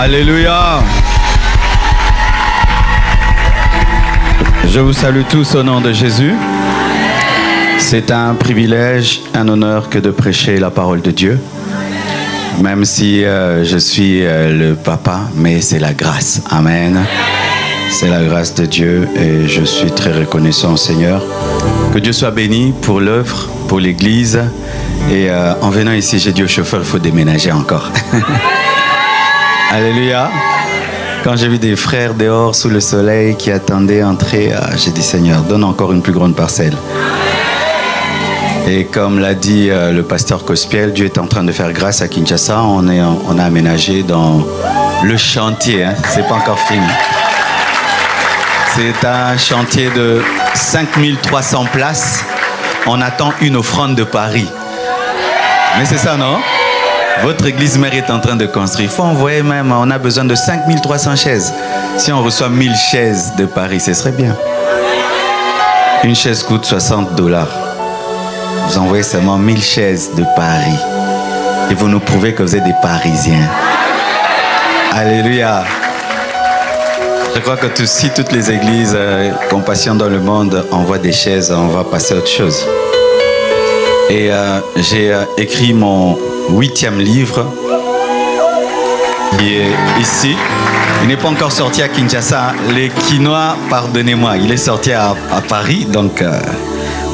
Alléluia. Je vous salue tous au nom de Jésus. C'est un privilège, un honneur que de prêcher la parole de Dieu. Même si je suis le papa, mais c'est la grâce. Amen. C'est la grâce de Dieu et je suis très reconnaissant au Seigneur. Que Dieu soit béni pour l'œuvre, pour l'église. Et en venant ici, j'ai dit au chauffeur, il faut déménager encore. Alléluia. Quand j'ai vu des frères dehors sous le soleil qui attendaient entrer, j'ai dit Seigneur, donne encore une plus grande parcelle. Et comme l'a dit le pasteur Cospiel, Dieu est en train de faire grâce à Kinshasa. On a aménagé dans le chantier, hein. C'est pas encore fini. C'est un chantier de 5300 places. On attend une offrande de Paris. Mais c'est ça, non? Votre église mère est en train de construire. Il faut envoyer même, on a besoin de 5300 chaises. Si on reçoit 1000 chaises de Paris, ce serait bien. Une chaise coûte $60. Vous envoyez seulement 1000 chaises de Paris. Et vous nous prouvez que vous êtes des Parisiens. Alléluia. Je crois que si toutes les églises Compassion dans le monde envoient des chaises, on va passer à autre chose. Et j'ai écrit mon 8e livre qui est ici. Il n'est pas encore sorti à Kinshasa. Les Quinois, pardonnez-moi, il est sorti à Paris. Donc,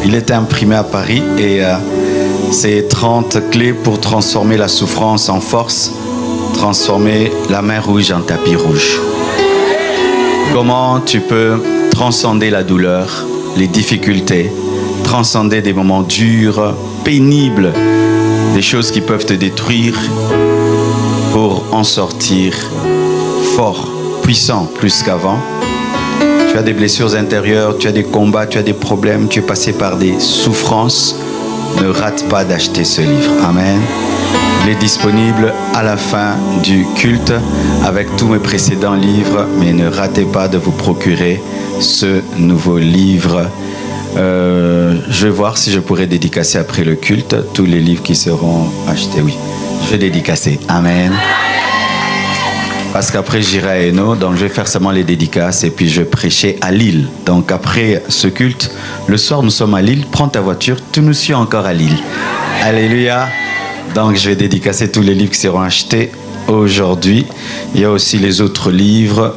il était imprimé à Paris. Et c'est 30 clés pour transformer la souffrance en force, transformer la mer rouge en tapis rouge. Comment tu peux transcender la douleur, les difficultés, transcender des moments durs, pénibles, des choses qui peuvent te détruire pour en sortir fort, puissant plus qu'avant. Tu as des blessures intérieures, tu as des combats, tu as des problèmes, tu es passé par des souffrances. Ne rate pas d'acheter ce livre. Amen. Il est disponible à la fin du culte avec tous mes précédents livres, mais ne ratez pas de vous procurer ce nouveau livre. Je vais voir si je pourrais dédicacer après le culte tous les livres qui seront achetés. Oui, je vais dédicacer. Amen. Parce qu'après j'irai à Hainaut, donc je vais faire seulement les dédicaces et puis je vais prêcher à Lille. Donc après ce culte, le soir nous sommes à Lille. Prends ta voiture, tu nous suis encore à Lille. Alléluia. Donc je vais dédicacer tous les livres qui seront achetés aujourd'hui. Il y a aussi les autres livres.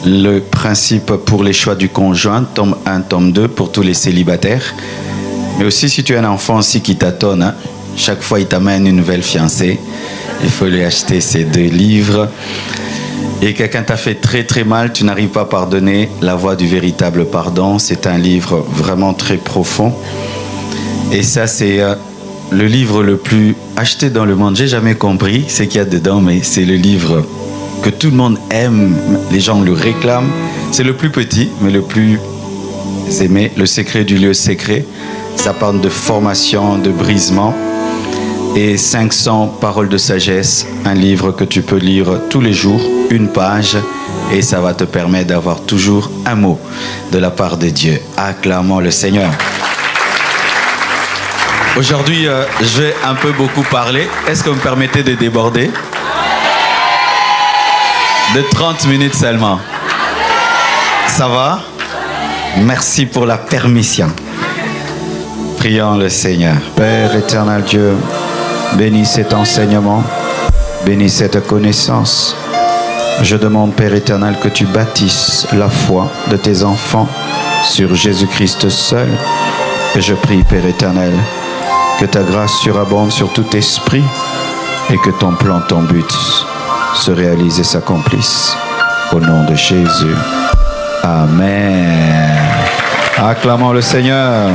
Le principe pour les choix du conjoint, tome 1, tome 2 pour tous les célibataires. Mais aussi si tu as un enfant aussi qui tâtonne, hein, chaque fois il t'amène une nouvelle fiancée, il faut lui acheter ces 2 livres. Et quelqu'un t'a fait très très mal, tu n'arrives pas à pardonner, La voie du véritable pardon. C'est un livre vraiment très profond. Et ça c'est le livre le plus acheté dans le monde. J'ai jamais compris ce qu'il y a dedans, mais c'est le livre que tout le monde aime, les gens le réclament. C'est le plus petit, mais le plus aimé. Le secret du lieu secret. Ça parle de formation, de brisement. Et 500 paroles de sagesse. Un livre que tu peux lire tous les jours, une page. Et ça va te permettre d'avoir toujours un mot de la part de Dieu. Acclamons le Seigneur. Aujourd'hui, je vais un peu beaucoup parler. Est-ce que vous me permettez de déborder ? De 30 minutes seulement. Ça va? Merci pour la permission. Prions le Seigneur. Père éternel Dieu, bénis cet enseignement, bénis cette connaissance. Je demande, Père éternel, que tu bâtisses la foi de tes enfants sur Jésus-Christ seul. Et je prie, Père éternel, que ta grâce surabonde sur tout esprit et que ton plan, ton but se réalise et s'accomplisse. Au nom de Jésus. Amen. Acclamons le Seigneur.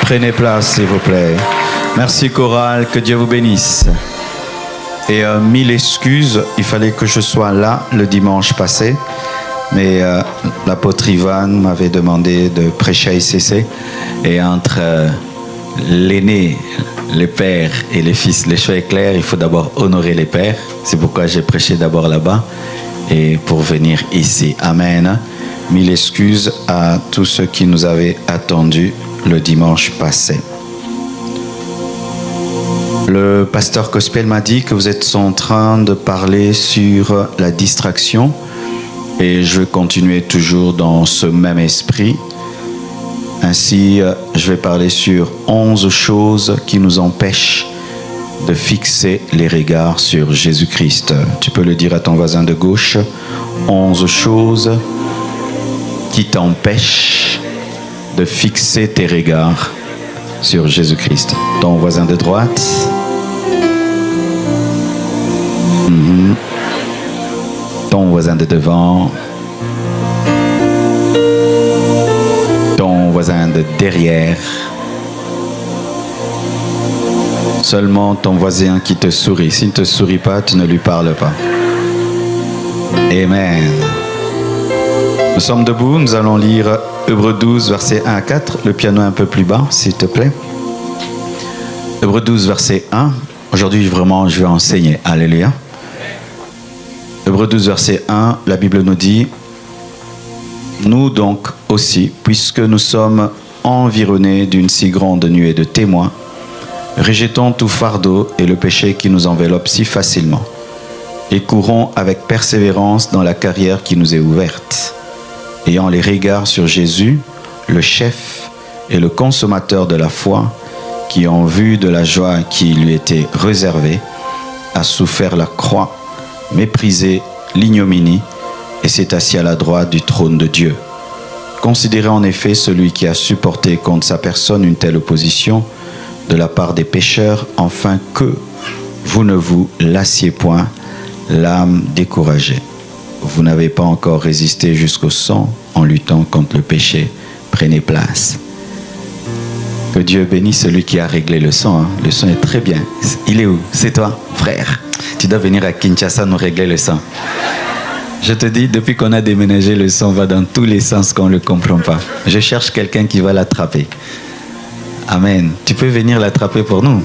Prenez place, s'il vous plaît. Merci, chorale. Que Dieu vous bénisse. Et 1000 excuses. Il fallait que je sois là le dimanche passé. Mais l'apôtre Ivan m'avait demandé de prêcher à ICC. Et entre l'aîné, les pères et les fils, les choix est clair, il faut d'abord honorer les pères. C'est pourquoi j'ai prêché d'abord là-bas et pour venir ici. Amen. 1000 excuses à tous ceux qui nous avaient attendus le dimanche passé. Le pasteur Gospel m'a dit que vous êtes en train de parler sur la distraction et je vais continuer toujours dans ce même esprit. Ainsi, je vais parler sur 11 choses qui nous empêchent de fixer les regards sur Jésus-Christ. Tu peux le dire à ton voisin de gauche. 11 choses qui t'empêchent de fixer tes regards sur Jésus-Christ. Ton voisin de droite. Ton voisin de devant. Ton voisin de derrière. Seulement ton voisin qui te sourit. S'il ne te sourit pas, tu ne lui parles pas. Amen. Nous sommes debout, nous allons lire Hébreux 12, versets 1 à 4. Le piano un peu plus bas, s'il te plaît. Hébreux 12, verset 1. Aujourd'hui, vraiment, je vais enseigner. Alléluia. Hébreux 12, verset 1, la Bible nous dit: nous donc aussi, puisque nous sommes environnés d'une si grande nuée de témoins, rejetons tout fardeau et le péché qui nous enveloppe si facilement, et courons avec persévérance dans la carrière qui nous est ouverte, ayant les regards sur Jésus, le chef et le consommateur de la foi, qui, en vue de la joie qui lui était réservée, a souffert la croix, méprisé l'ignominie, et s'est assis à la droite du trône de Dieu. Considérez en effet celui qui a supporté contre sa personne une telle opposition de la part des pécheurs, afin que vous ne vous lassiez point, l'âme découragée. Vous n'avez pas encore résisté jusqu'au sang en luttant contre le péché. Prenez place. Que Dieu bénisse celui qui a réglé le son. Hein. Le son est très bien. Il est où? C'est toi, frère. Tu dois venir à Kinshasa nous régler le son. Je te dis, depuis qu'on a déménagé, le son va dans tous les sens qu'on ne le comprend pas. Je cherche quelqu'un qui va l'attraper. Amen. Tu peux venir l'attraper pour nous.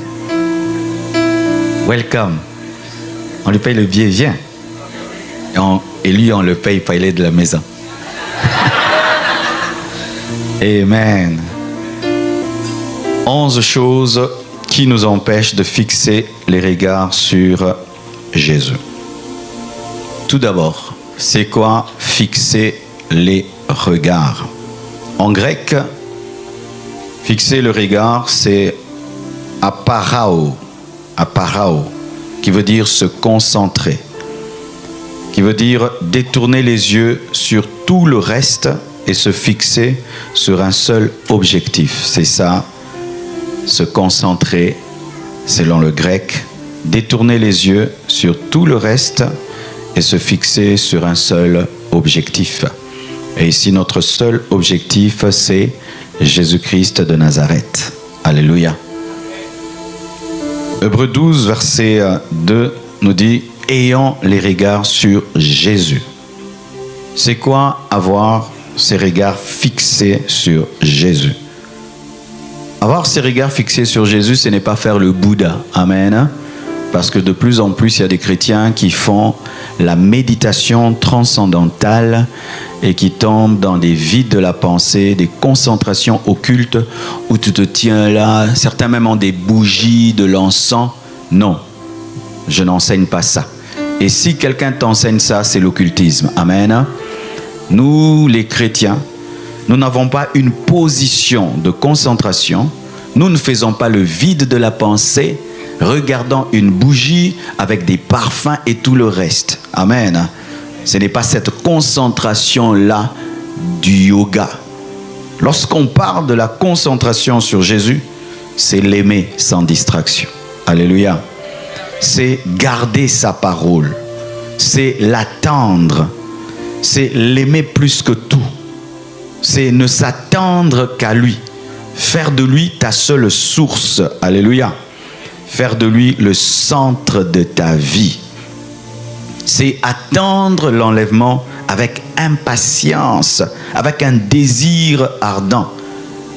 Welcome. On lui paye le billet, viens. Et lui, on le paye pas, il est de la maison. Amen. 11 choses qui nous empêchent de fixer les regards sur Jésus. Tout d'abord, c'est quoi fixer les regards? En grec, fixer le regard, c'est aparao, qui veut dire se concentrer, qui veut dire détourner les yeux sur tout le reste et se fixer sur un seul objectif. C'est ça, se concentrer, selon le grec, détourner les yeux sur tout le reste et se fixer sur un seul objectif. Et ici, notre seul objectif, c'est Jésus-Christ de Nazareth. Alléluia. Hébreux 12, verset 2 nous dit: ayant les regards sur Jésus. C'est quoi avoir ses regards fixés sur Jésus? Avoir ses regards fixés sur Jésus, ce n'est pas faire le Bouddha. Amen. Parce que de plus en plus, il y a des chrétiens qui font la méditation transcendantale et qui tombent dans des vides de la pensée, des concentrations occultes où tu te tiens là. Certains même ont des bougies, de l'encens. Non, je n'enseigne pas ça. Et si quelqu'un t'enseigne ça, c'est l'occultisme. Amen. Nous, les chrétiens, nous n'avons pas une position de concentration. Nous ne faisons pas le vide de la pensée, regardant une bougie avec des parfums et tout le reste. Amen. Ce n'est pas cette concentration-là du yoga. Lorsqu'on parle de la concentration sur Jésus, c'est l'aimer sans distraction. Alléluia. C'est garder sa parole. C'est l'attendre. C'est l'aimer plus que tout. C'est ne s'attendre qu'à lui. Faire de lui ta seule source. Alléluia. Faire de lui le centre de ta vie. C'est attendre l'enlèvement avec impatience, avec un désir ardent.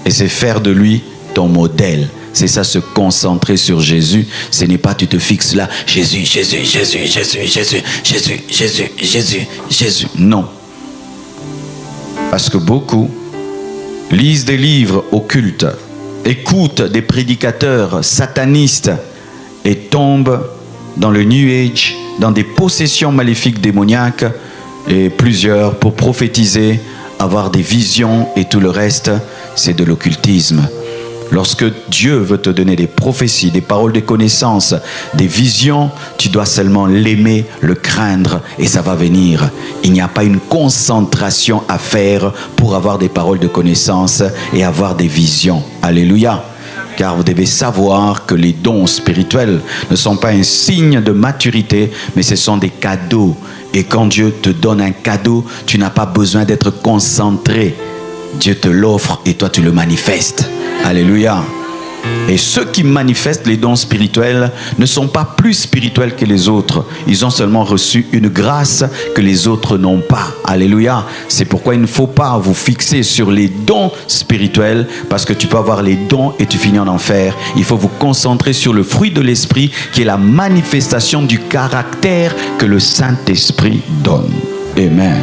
Et c'est faire de lui ton modèle. C'est ça, se concentrer sur Jésus. Ce n'est pas tu te fixes là, Jésus, Jésus, Jésus, Jésus, Jésus, Jésus, Jésus, Jésus, Jésus. Non. Parce que beaucoup lisent des livres occultes, écoutent des prédicateurs satanistes et tombent dans le New Age, dans des possessions maléfiques démoniaques, et plusieurs pour prophétiser, avoir des visions et tout le reste, c'est de l'occultisme. Lorsque Dieu veut te donner des prophéties, des paroles de connaissance, des visions, tu dois seulement l'aimer, le craindre et ça va venir. Il n'y a pas une concentration à faire pour avoir des paroles de connaissance et avoir des visions. Alléluia. Car vous devez savoir que les dons spirituels ne sont pas un signe de maturité, mais ce sont des cadeaux. Et quand Dieu te donne un cadeau, tu n'as pas besoin d'être concentré. Dieu te l'offre et toi tu le manifestes. Alléluia. Et ceux qui manifestent les dons spirituels ne sont pas plus spirituels que les autres. Ils ont seulement reçu une grâce que les autres n'ont pas. Alléluia. C'est pourquoi il ne faut pas vous fixer sur les dons spirituels, parce que tu peux avoir les dons et tu finis en enfer. Il faut vous concentrer sur le fruit de l'esprit, qui est la manifestation du caractère que le Saint-Esprit donne. Amen.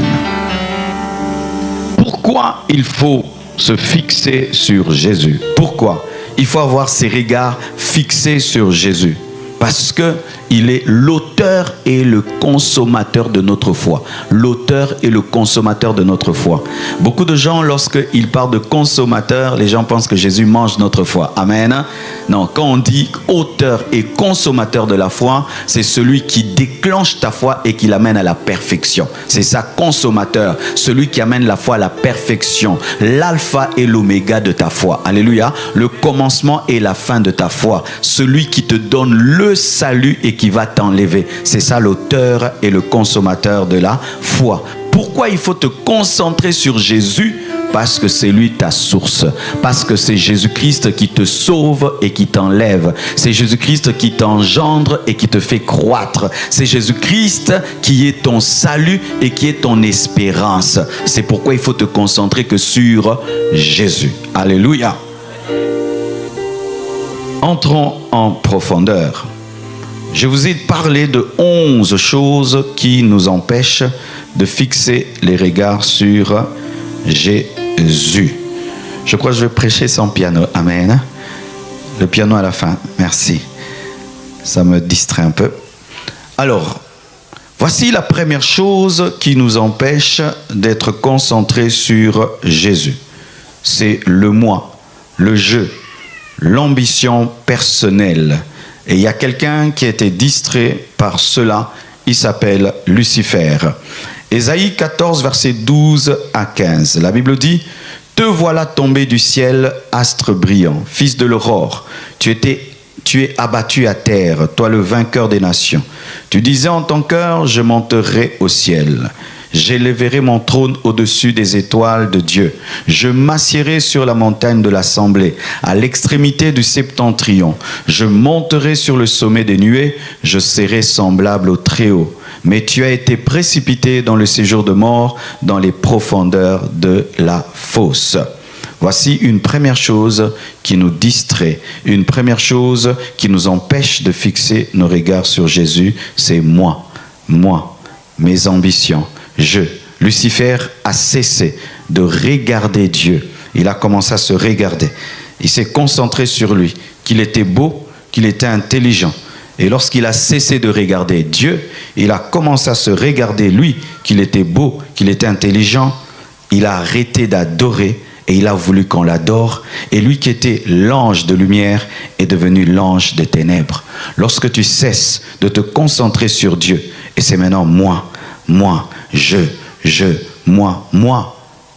Pourquoi il faut se fixer sur Jésus? Pourquoi? Il faut avoir ses regards fixés sur Jésus. Parce qu'il est l'auteur et le consommateur de notre foi. L'auteur et le consommateur de notre foi. Beaucoup de gens, lorsqu'ils parlent de consommateur, les gens pensent que Jésus mange notre foi. Amen. Non, quand on dit auteur et consommateur de la foi, c'est celui qui déclenche ta foi et qui l'amène à la perfection. C'est ça, consommateur. Celui qui amène la foi à la perfection. L'alpha et l'oméga de ta foi. Alléluia. Le commencement et la fin de ta foi. Celui qui te donne le salut et qui va t'enlever. C'est ça l'auteur et le consommateur de la foi. Pourquoi il faut te concentrer sur Jésus? Parce que c'est lui ta source. Parce que c'est Jésus-Christ qui te sauve et qui t'enlève. C'est Jésus-Christ qui t'engendre et qui te fait croître. C'est Jésus-Christ qui est ton salut et qui est ton espérance. C'est pourquoi il faut te concentrer que sur Jésus. Alléluia. Entrons en profondeur. Je vous ai parlé de 11 choses qui nous empêchent de fixer les regards sur Jésus. Je crois que je vais prêcher sans piano. Amen. Le piano à la fin. Merci. Ça me distrait un peu. Alors, voici la première chose qui nous empêche d'être concentrés sur Jésus. C'est le moi, le je, l'ambition personnelle. Et il y a quelqu'un qui a été distrait par cela. Il s'appelle Lucifer. Ésaïe 14, versets 12 à 15. La Bible dit: « Te voilà tombé du ciel, astre brillant, fils de l'aurore. Tu es abattu à terre, toi le vainqueur des nations. Tu disais en ton cœur, je monterai au ciel. J'élèverai mon trône au-dessus des étoiles de Dieu. Je m'assiérai sur la montagne de l'assemblée, à l'extrémité du septentrion. Je monterai sur le sommet des nuées, je serai semblable au Très-Haut. Mais tu as été précipité dans le séjour de mort, dans les profondeurs de la fosse. » Voici une première chose qui nous distrait, une première chose qui nous empêche de fixer nos regards sur Jésus, c'est moi, mes ambitions. Lucifer a cessé de regarder Dieu. Il a commencé à se regarder. Il s'est concentré sur lui, qu'il était beau, qu'il était intelligent. Et lorsqu'il a cessé de regarder Dieu, il a commencé à se regarder lui, qu'il était beau, qu'il était intelligent. Il a arrêté d'adorer et il a voulu qu'on l'adore. Et lui qui était l'ange de lumière est devenu l'ange des ténèbres. Lorsque tu cesses de te concentrer sur Dieu, et c'est maintenant moi, moi,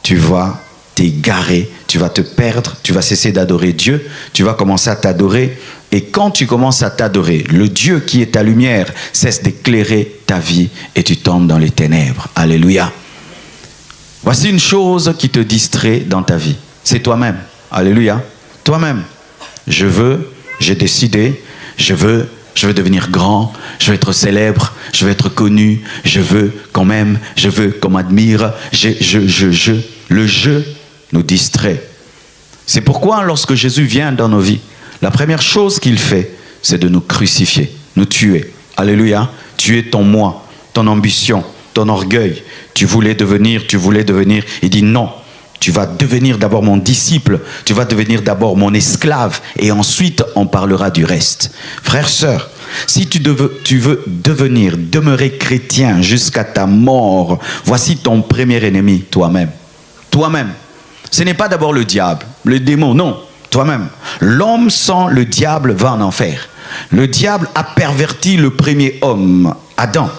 tu vas t'égarer, tu vas te perdre, tu vas cesser d'adorer Dieu, tu vas commencer à t'adorer. Et quand tu commences à t'adorer, le Dieu qui est ta lumière cesse d'éclairer ta vie et tu tombes dans les ténèbres. Alléluia. Voici une chose qui te distrait dans ta vie. C'est toi-même. Alléluia. Toi-même. J'ai décidé, je veux devenir grand, je veux être célèbre, je veux être connu, je veux qu'on m'aime, je veux qu'on m'admire. Le je nous distrait. C'est pourquoi lorsque Jésus vient dans nos vies, la première chose qu'il fait, c'est de nous crucifier, nous tuer. Alléluia. Tuer ton moi, ton ambition, ton orgueil. Tu voulais devenir. Il dit non. Tu vas devenir d'abord mon disciple, tu vas devenir d'abord mon esclave et ensuite on parlera du reste. Frères, sœurs, Si tu veux demeurer chrétien jusqu'à ta mort, voici ton premier ennemi, toi-même. Toi-même. Ce n'est pas d'abord le diable, le démon, non. Toi-même. L'homme sans le diable va en enfer. Le diable a perverti le premier homme, Adam.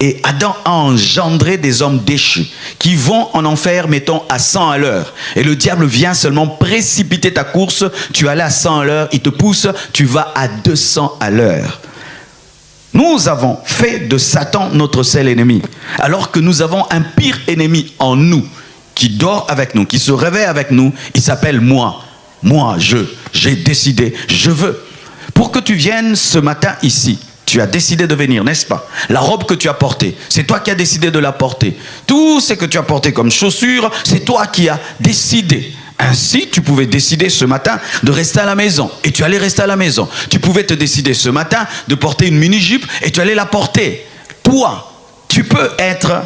Et Adam a engendré des hommes déchus qui vont en enfer, mettons, à 100 à l'heure. Et le diable vient seulement précipiter ta course. Tu allais à 100 à l'heure, il te pousse, tu vas à 200 à l'heure. Nous avons fait de Satan notre seul ennemi, alors que nous avons un pire ennemi en nous, qui dort avec nous, qui se réveille avec nous. Il s'appelle moi. Moi, j'ai décidé, je veux. Pour que tu viennes ce matin ici, tu as décidé de venir, n'est-ce pas? La robe que tu as portée, c'est toi qui as décidé de la porter. Tout ce que tu as porté comme chaussures, c'est toi qui as décidé. Ainsi, tu pouvais décider ce matin de rester à la maison. Et tu allais rester à la maison. Tu pouvais te décider ce matin de porter une mini-jupe et tu allais la porter. Toi, tu peux être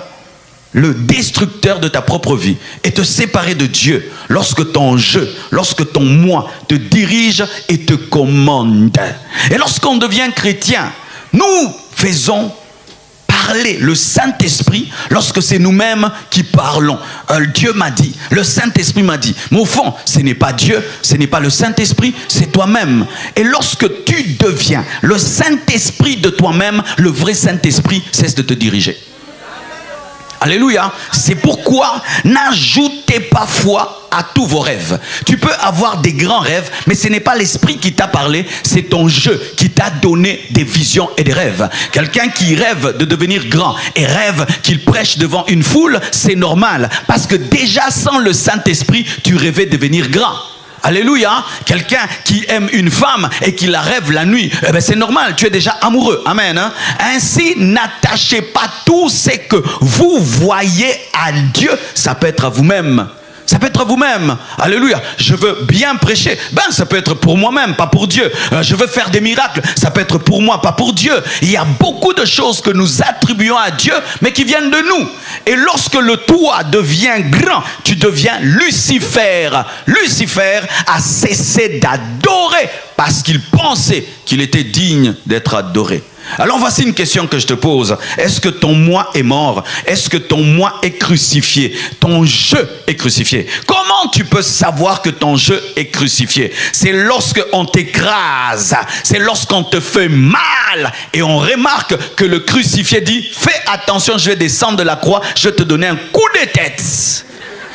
le destructeur de ta propre vie et te séparer de Dieu lorsque ton je, lorsque ton moi te dirige et te commande. Et lorsqu'on devient chrétien, nous faisons parler le Saint-Esprit lorsque c'est nous-mêmes qui parlons. Dieu m'a dit, le Saint-Esprit m'a dit. Mais au fond, ce n'est pas Dieu, ce n'est pas le Saint-Esprit, c'est toi-même. Et lorsque tu deviens le Saint-Esprit de toi-même, le vrai Saint-Esprit cesse de te diriger. Alléluia. C'est pourquoi n'ajoutez pas foi à tous vos rêves. Tu peux avoir des grands rêves, mais ce n'est pas l'esprit qui t'a parlé, c'est ton jeu qui t'a donné des visions et des rêves. Quelqu'un qui rêve de devenir grand et rêve qu'il prêche devant une foule, c'est normal. Parce que déjà sans le Saint-Esprit, tu rêvais de devenir grand. Alléluia. Quelqu'un qui aime une femme et qui la rêve la nuit, eh ben c'est normal, tu es déjà amoureux. Amen. Ainsi, n'attachez pas tout ce que vous voyez à Dieu. Ça peut être à vous-même. Ça peut être à vous-même. Alléluia. Je veux bien prêcher. Ben, ça peut être pour moi-même, pas pour Dieu. Je veux faire des miracles. Ça peut être pour moi, pas pour Dieu. Il y a beaucoup de choses que nous attribuons à Dieu, mais qui viennent de nous. Et lorsque le toi devient grand, tu deviens Lucifer. Lucifer a cessé d'adorer parce qu'il pensait qu'il était digne d'être adoré. Alors voici une question que je te pose. Est-ce que ton moi est mort? Est-ce que ton moi est crucifié? Ton je est crucifié. Comment tu peux savoir que ton je est crucifié? C'est lorsqu'on t'écrase. C'est lorsqu'on te fait mal. Et on remarque que le crucifié dit, fais attention, je vais descendre de la croix, je vais te donner un coup de tête.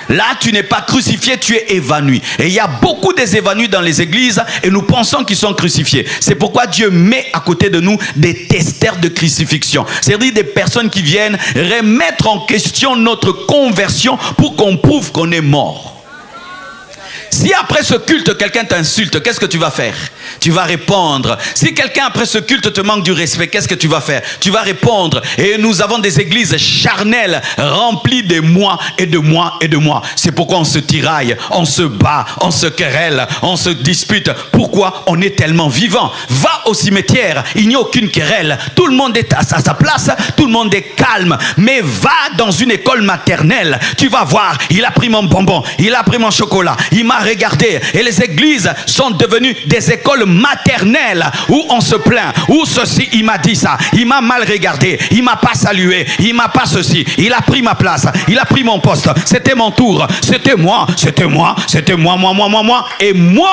Là, tu n'es pas crucifié, tu es évanoui. Et il y a beaucoup des évanouis dans les églises et nous pensons qu'ils sont crucifiés. C'est pourquoi Dieu met à côté de nous des testeurs de crucifixion. C'est-à-dire des personnes qui viennent remettre en question notre conversion pour qu'on prouve qu'on est mort. Si après ce culte, quelqu'un t'insulte, qu'est-ce que tu vas faire? Tu vas répondre. Si quelqu'un après ce culte te manque du respect, qu'est-ce que tu vas faire? Tu vas répondre. Et nous avons des églises charnelles remplies de moi et de moi et de moi. C'est pourquoi on se tiraille, on se bat, on se querelle, on se dispute. Pourquoi? On est tellement vivant. Va au cimetière, il n'y a aucune querelle. Tout le monde est à sa place, tout le monde est calme. Mais va dans une école maternelle, tu vas voir, il a pris mon bonbon, il a pris mon chocolat, il m'a regardé. Et les églises sont devenues des écoles maternelles où on se plaint, où ceci, il m'a dit ça, il m'a mal regardé, il m'a pas salué, il m'a pas ceci, il a pris ma place, il a pris mon poste, c'était mon tour, c'était moi, moi, et moi.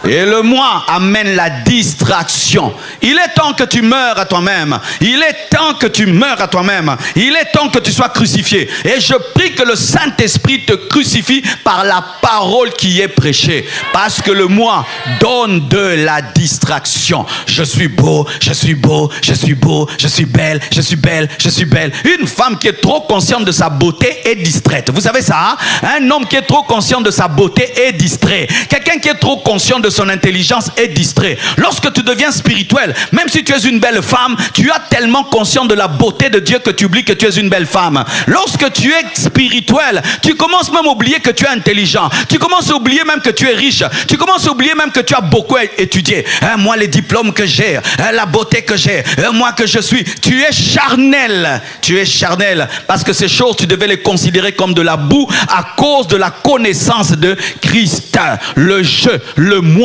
Et le moi amène la distraction. Il est temps que tu meurs à toi-même. Il est temps que tu meurs à toi-même. Il est temps que tu sois crucifié. Et je prie que le Saint-Esprit te crucifie par la parole qui est prêchée. Parce que le moi donne de la distraction. Je suis beau, je suis beau, je suis beau, je suis belle, je suis belle, je suis belle. Une femme qui est trop consciente de sa beauté est distraite. Vous savez ça, hein? Un homme qui est trop conscient de sa beauté est distrait. Quelqu'un qui est trop conscient de son intelligence est distrait. Lorsque tu deviens spirituel, même si tu es une belle femme, tu es tellement conscient de la beauté de Dieu que tu oublies que tu es une belle femme. Lorsque tu es spirituel, tu commences même à oublier que tu es intelligent. Tu commences à oublier même que tu es riche. Tu commences à oublier même que tu as beaucoup étudié. Moi, les diplômes que j'ai, la beauté que j'ai, moi que je suis. Tu es charnel. Tu es charnel. Parce que ces choses, tu devais les considérer comme de la boue à cause de la connaissance de Christ. Le je, le moi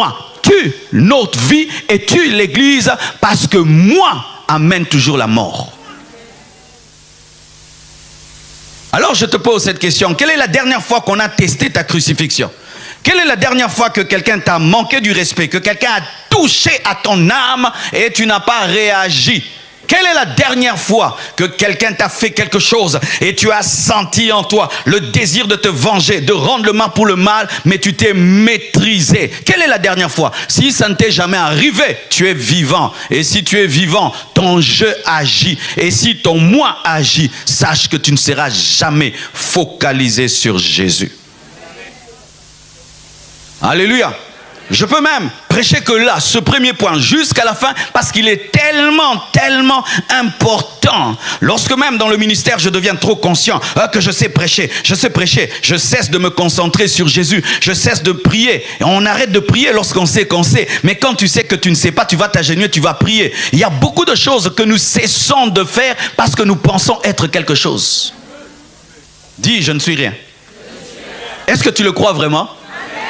tue notre vie et tue l'Église parce que moi amène toujours la mort. Alors je te pose cette question. Quelle est la dernière fois qu'on a testé ta crucifixion? Quelle est la dernière fois que quelqu'un t'a manqué du respect, que quelqu'un a touché à ton âme et tu n'as pas réagi? Quelle est la dernière fois que quelqu'un t'a fait quelque chose et tu as senti en toi le désir de te venger, de rendre le mal pour le mal, mais tu t'es maîtrisé? Quelle est la dernière fois? Si ça ne t'est jamais arrivé, tu es vivant. Et si tu es vivant, ton je agit. Et si ton moi agit, sache que tu ne seras jamais focalisé sur Jésus. Alléluia. Je peux même prêcher que là, ce premier point, jusqu'à la fin, parce qu'il est tellement important. Lorsque même dans le ministère, je deviens trop conscient que je sais prêcher, je cesse de me concentrer sur Jésus, je cesse de prier. Et on arrête de prier lorsqu'on sait qu'on sait. Mais quand tu sais que tu ne sais pas, tu vas t'agenouiller, tu vas prier. Il y a beaucoup de choses que nous cessons de faire parce que nous pensons être quelque chose. Dis, je ne suis rien. Est-ce que tu le crois vraiment?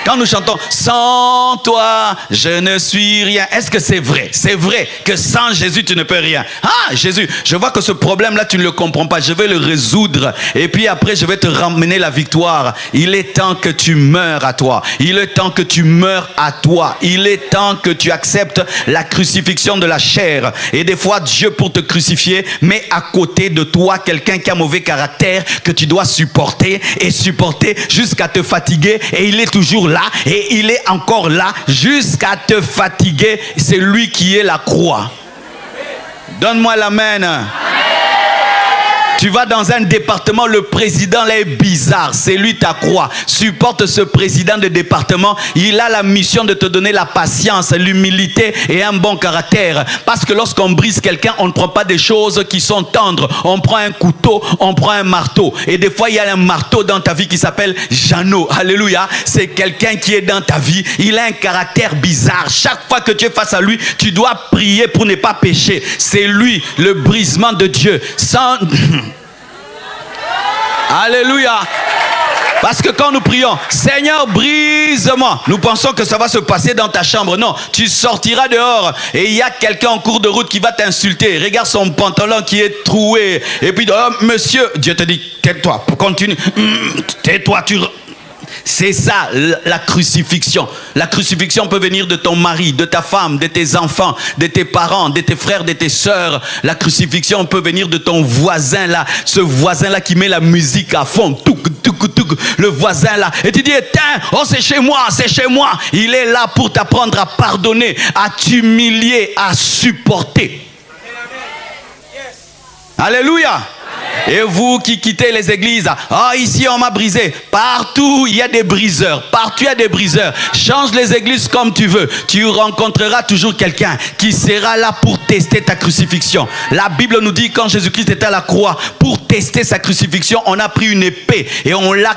Quand nous chantons « Sans toi, je ne suis rien », est-ce que c'est vrai? C'est vrai que sans Jésus, tu ne peux rien. Ah, Jésus, je vois que ce problème-là, tu ne le comprends pas. Je vais le résoudre. Et puis après, je vais te ramener la victoire. Il est temps que tu meurs à toi. Il est temps que tu meurs à toi. Il est temps que tu acceptes la crucifixion de la chair. Et des fois, Dieu, pour te crucifier, met à côté de toi quelqu'un qui a mauvais caractère que tu dois supporter et supporter jusqu'à te fatiguer. Et il est toujours là et il est encore là jusqu'à te fatiguer. C'est lui qui est la croix. Donne-moi l'amen. Tu vas dans un département, le président là est bizarre, c'est lui ta croix. Supporte ce président de département, il a la mission de te donner la patience, l'humilité et un bon caractère. Parce que lorsqu'on brise quelqu'un, on ne prend pas des choses qui sont tendres. On prend un couteau, on prend un marteau. Et des fois, il y a un marteau dans ta vie qui s'appelle Jeannot. Alléluia. C'est quelqu'un qui est dans ta vie. Il a un caractère bizarre. Chaque fois que tu es face à lui, tu dois prier pour ne pas pécher. C'est lui, le brisement de Dieu. Sans... Alléluia. Parce que quand nous prions, Seigneur, brise-moi, nous pensons que ça va se passer dans ta chambre. Non, tu sortiras dehors et il y a quelqu'un en cours de route qui va t'insulter. Regarde son pantalon qui est troué. Et puis, oh, monsieur, Dieu te dit, tais-toi, continue. Tais-toi, tu... C'est ça, la crucifixion. La crucifixion peut venir de ton mari, de ta femme, de tes enfants, de tes parents, de tes frères, de tes sœurs. La crucifixion peut venir de ton voisin là. Ce voisin là qui met la musique à fond. Le voisin là. Et tu dis, éteins, oh c'est chez moi, c'est chez moi. Il est là pour t'apprendre à pardonner, à t'humilier, à supporter. Alléluia. Et vous qui quittez les églises, ah ici on m'a brisé. Partout il y a des briseurs. Partout il y a des briseurs. Change les églises comme tu veux. Tu rencontreras toujours quelqu'un qui sera là pour tester ta crucifixion. La Bible nous dit quand Jésus-Christ était à la croix, pour tester sa crucifixion, on a pris une épée et on a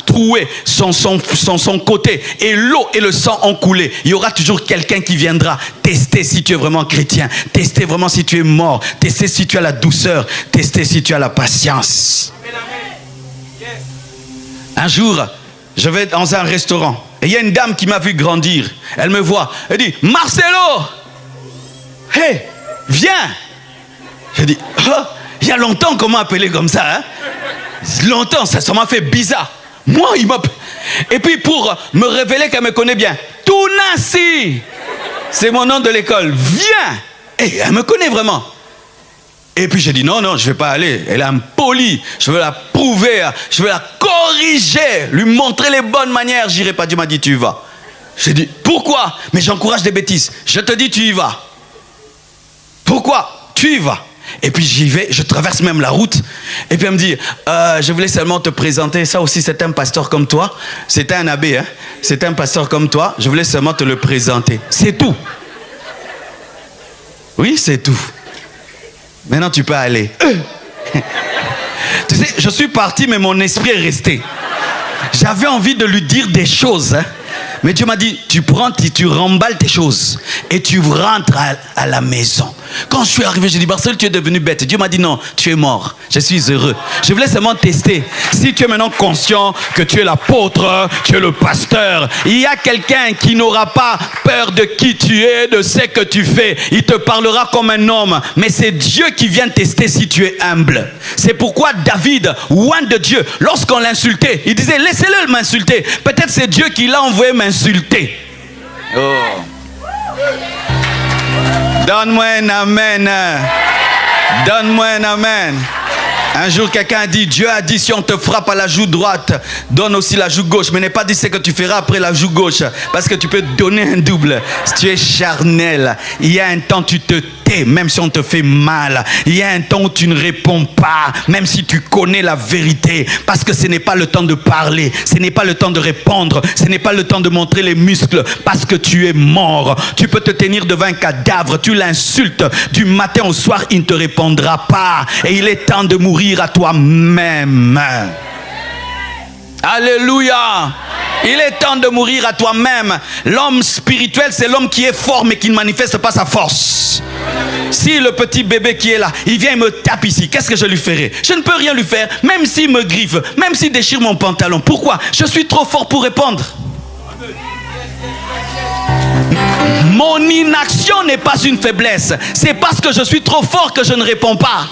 troué son côté. Et l'eau et le sang ont coulé. Il y aura toujours quelqu'un qui viendra tester si tu es vraiment chrétien. Tester vraiment si tu es mort. Tester si tu as la douceur, tester si tu as la patience. Un jour, je vais dans un restaurant et il y a une dame qui m'a vu grandir. Elle me voit, elle dit, Marcelo, hey, viens. Je dis, oh, il y a longtemps qu'on m'a appelé comme ça. Hein? Longtemps, ça m'a fait bizarre. Moi, il m'a... Et puis pour me révéler qu'elle me connaît bien, Tounassi, c'est mon nom de l'école, viens. Et elle me connaît vraiment. Et puis j'ai dit non, je ne vais pas aller. Elle est impolie. Je veux la prouver. Je veux la corriger. Lui montrer les bonnes manières. J'irai pas. Dieu m'a dit tu y vas. J'ai dit pourquoi? Mais j'encourage des bêtises. Je te dis tu y vas. Pourquoi? Tu y vas. Et puis j'y vais. Je traverse même la route. Et puis elle me dit je voulais seulement te présenter. Ça aussi c'est un pasteur comme toi. C'est un abbé. Hein? C'est un pasteur comme toi. Je voulais seulement te le présenter. C'est tout. Oui, c'est tout. Maintenant, tu peux aller. Tu sais, je suis parti, mais mon esprit est resté. J'avais envie de lui dire des choses. Hein. Mais Dieu m'a dit, tu prends, tu remballes tes choses et tu rentres à la maison. Quand je suis arrivé, j'ai dit, Marcel, tu es devenu bête. Dieu m'a dit, non, tu es mort. Je suis heureux. Je voulais seulement tester. Si tu es maintenant conscient que tu es l'apôtre, tu es le pasteur, il y a quelqu'un qui n'aura pas peur de qui tu es, de ce que tu fais. Il te parlera comme un homme. Mais c'est Dieu qui vient tester si tu es humble. C'est pourquoi David, loin de Dieu, lorsqu'on l'insultait, il disait, laissez-le m'insulter. Peut-être c'est Dieu qui l'a envoyé m'insulter. Oh. Donne-moi un amen. Donne-moi un amen. Un jour, quelqu'un a dit, Dieu a dit, si on te frappe à la joue droite, donne aussi la joue gauche. Mais n'est pas dit ce que tu feras après la joue gauche. Parce que tu peux donner un double. Si tu es charnel, il y a un temps tu te tais, même si on te fait mal. Il y a un temps où tu ne réponds pas, même si tu connais la vérité. Parce que ce n'est pas le temps de parler. Ce n'est pas le temps de répondre. Ce n'est pas le temps de montrer les muscles. Parce que tu es mort. Tu peux te tenir devant un cadavre. Tu l'insultes. Du matin au soir, il ne te répondra pas. Et il est temps de mourir à toi-même. Alléluia. Il est temps de mourir à toi-même. L'homme spirituel, c'est l'homme qui est fort mais qui ne manifeste pas sa force. Si le petit bébé qui est là, il vient et me tape ici, qu'est-ce que je lui ferai? Je ne peux rien lui faire, même s'il me griffe, même s'il déchire mon pantalon. Pourquoi? Je suis trop fort pour répondre. Mon inaction n'est pas une faiblesse. C'est parce que je suis trop fort que je ne réponds pas.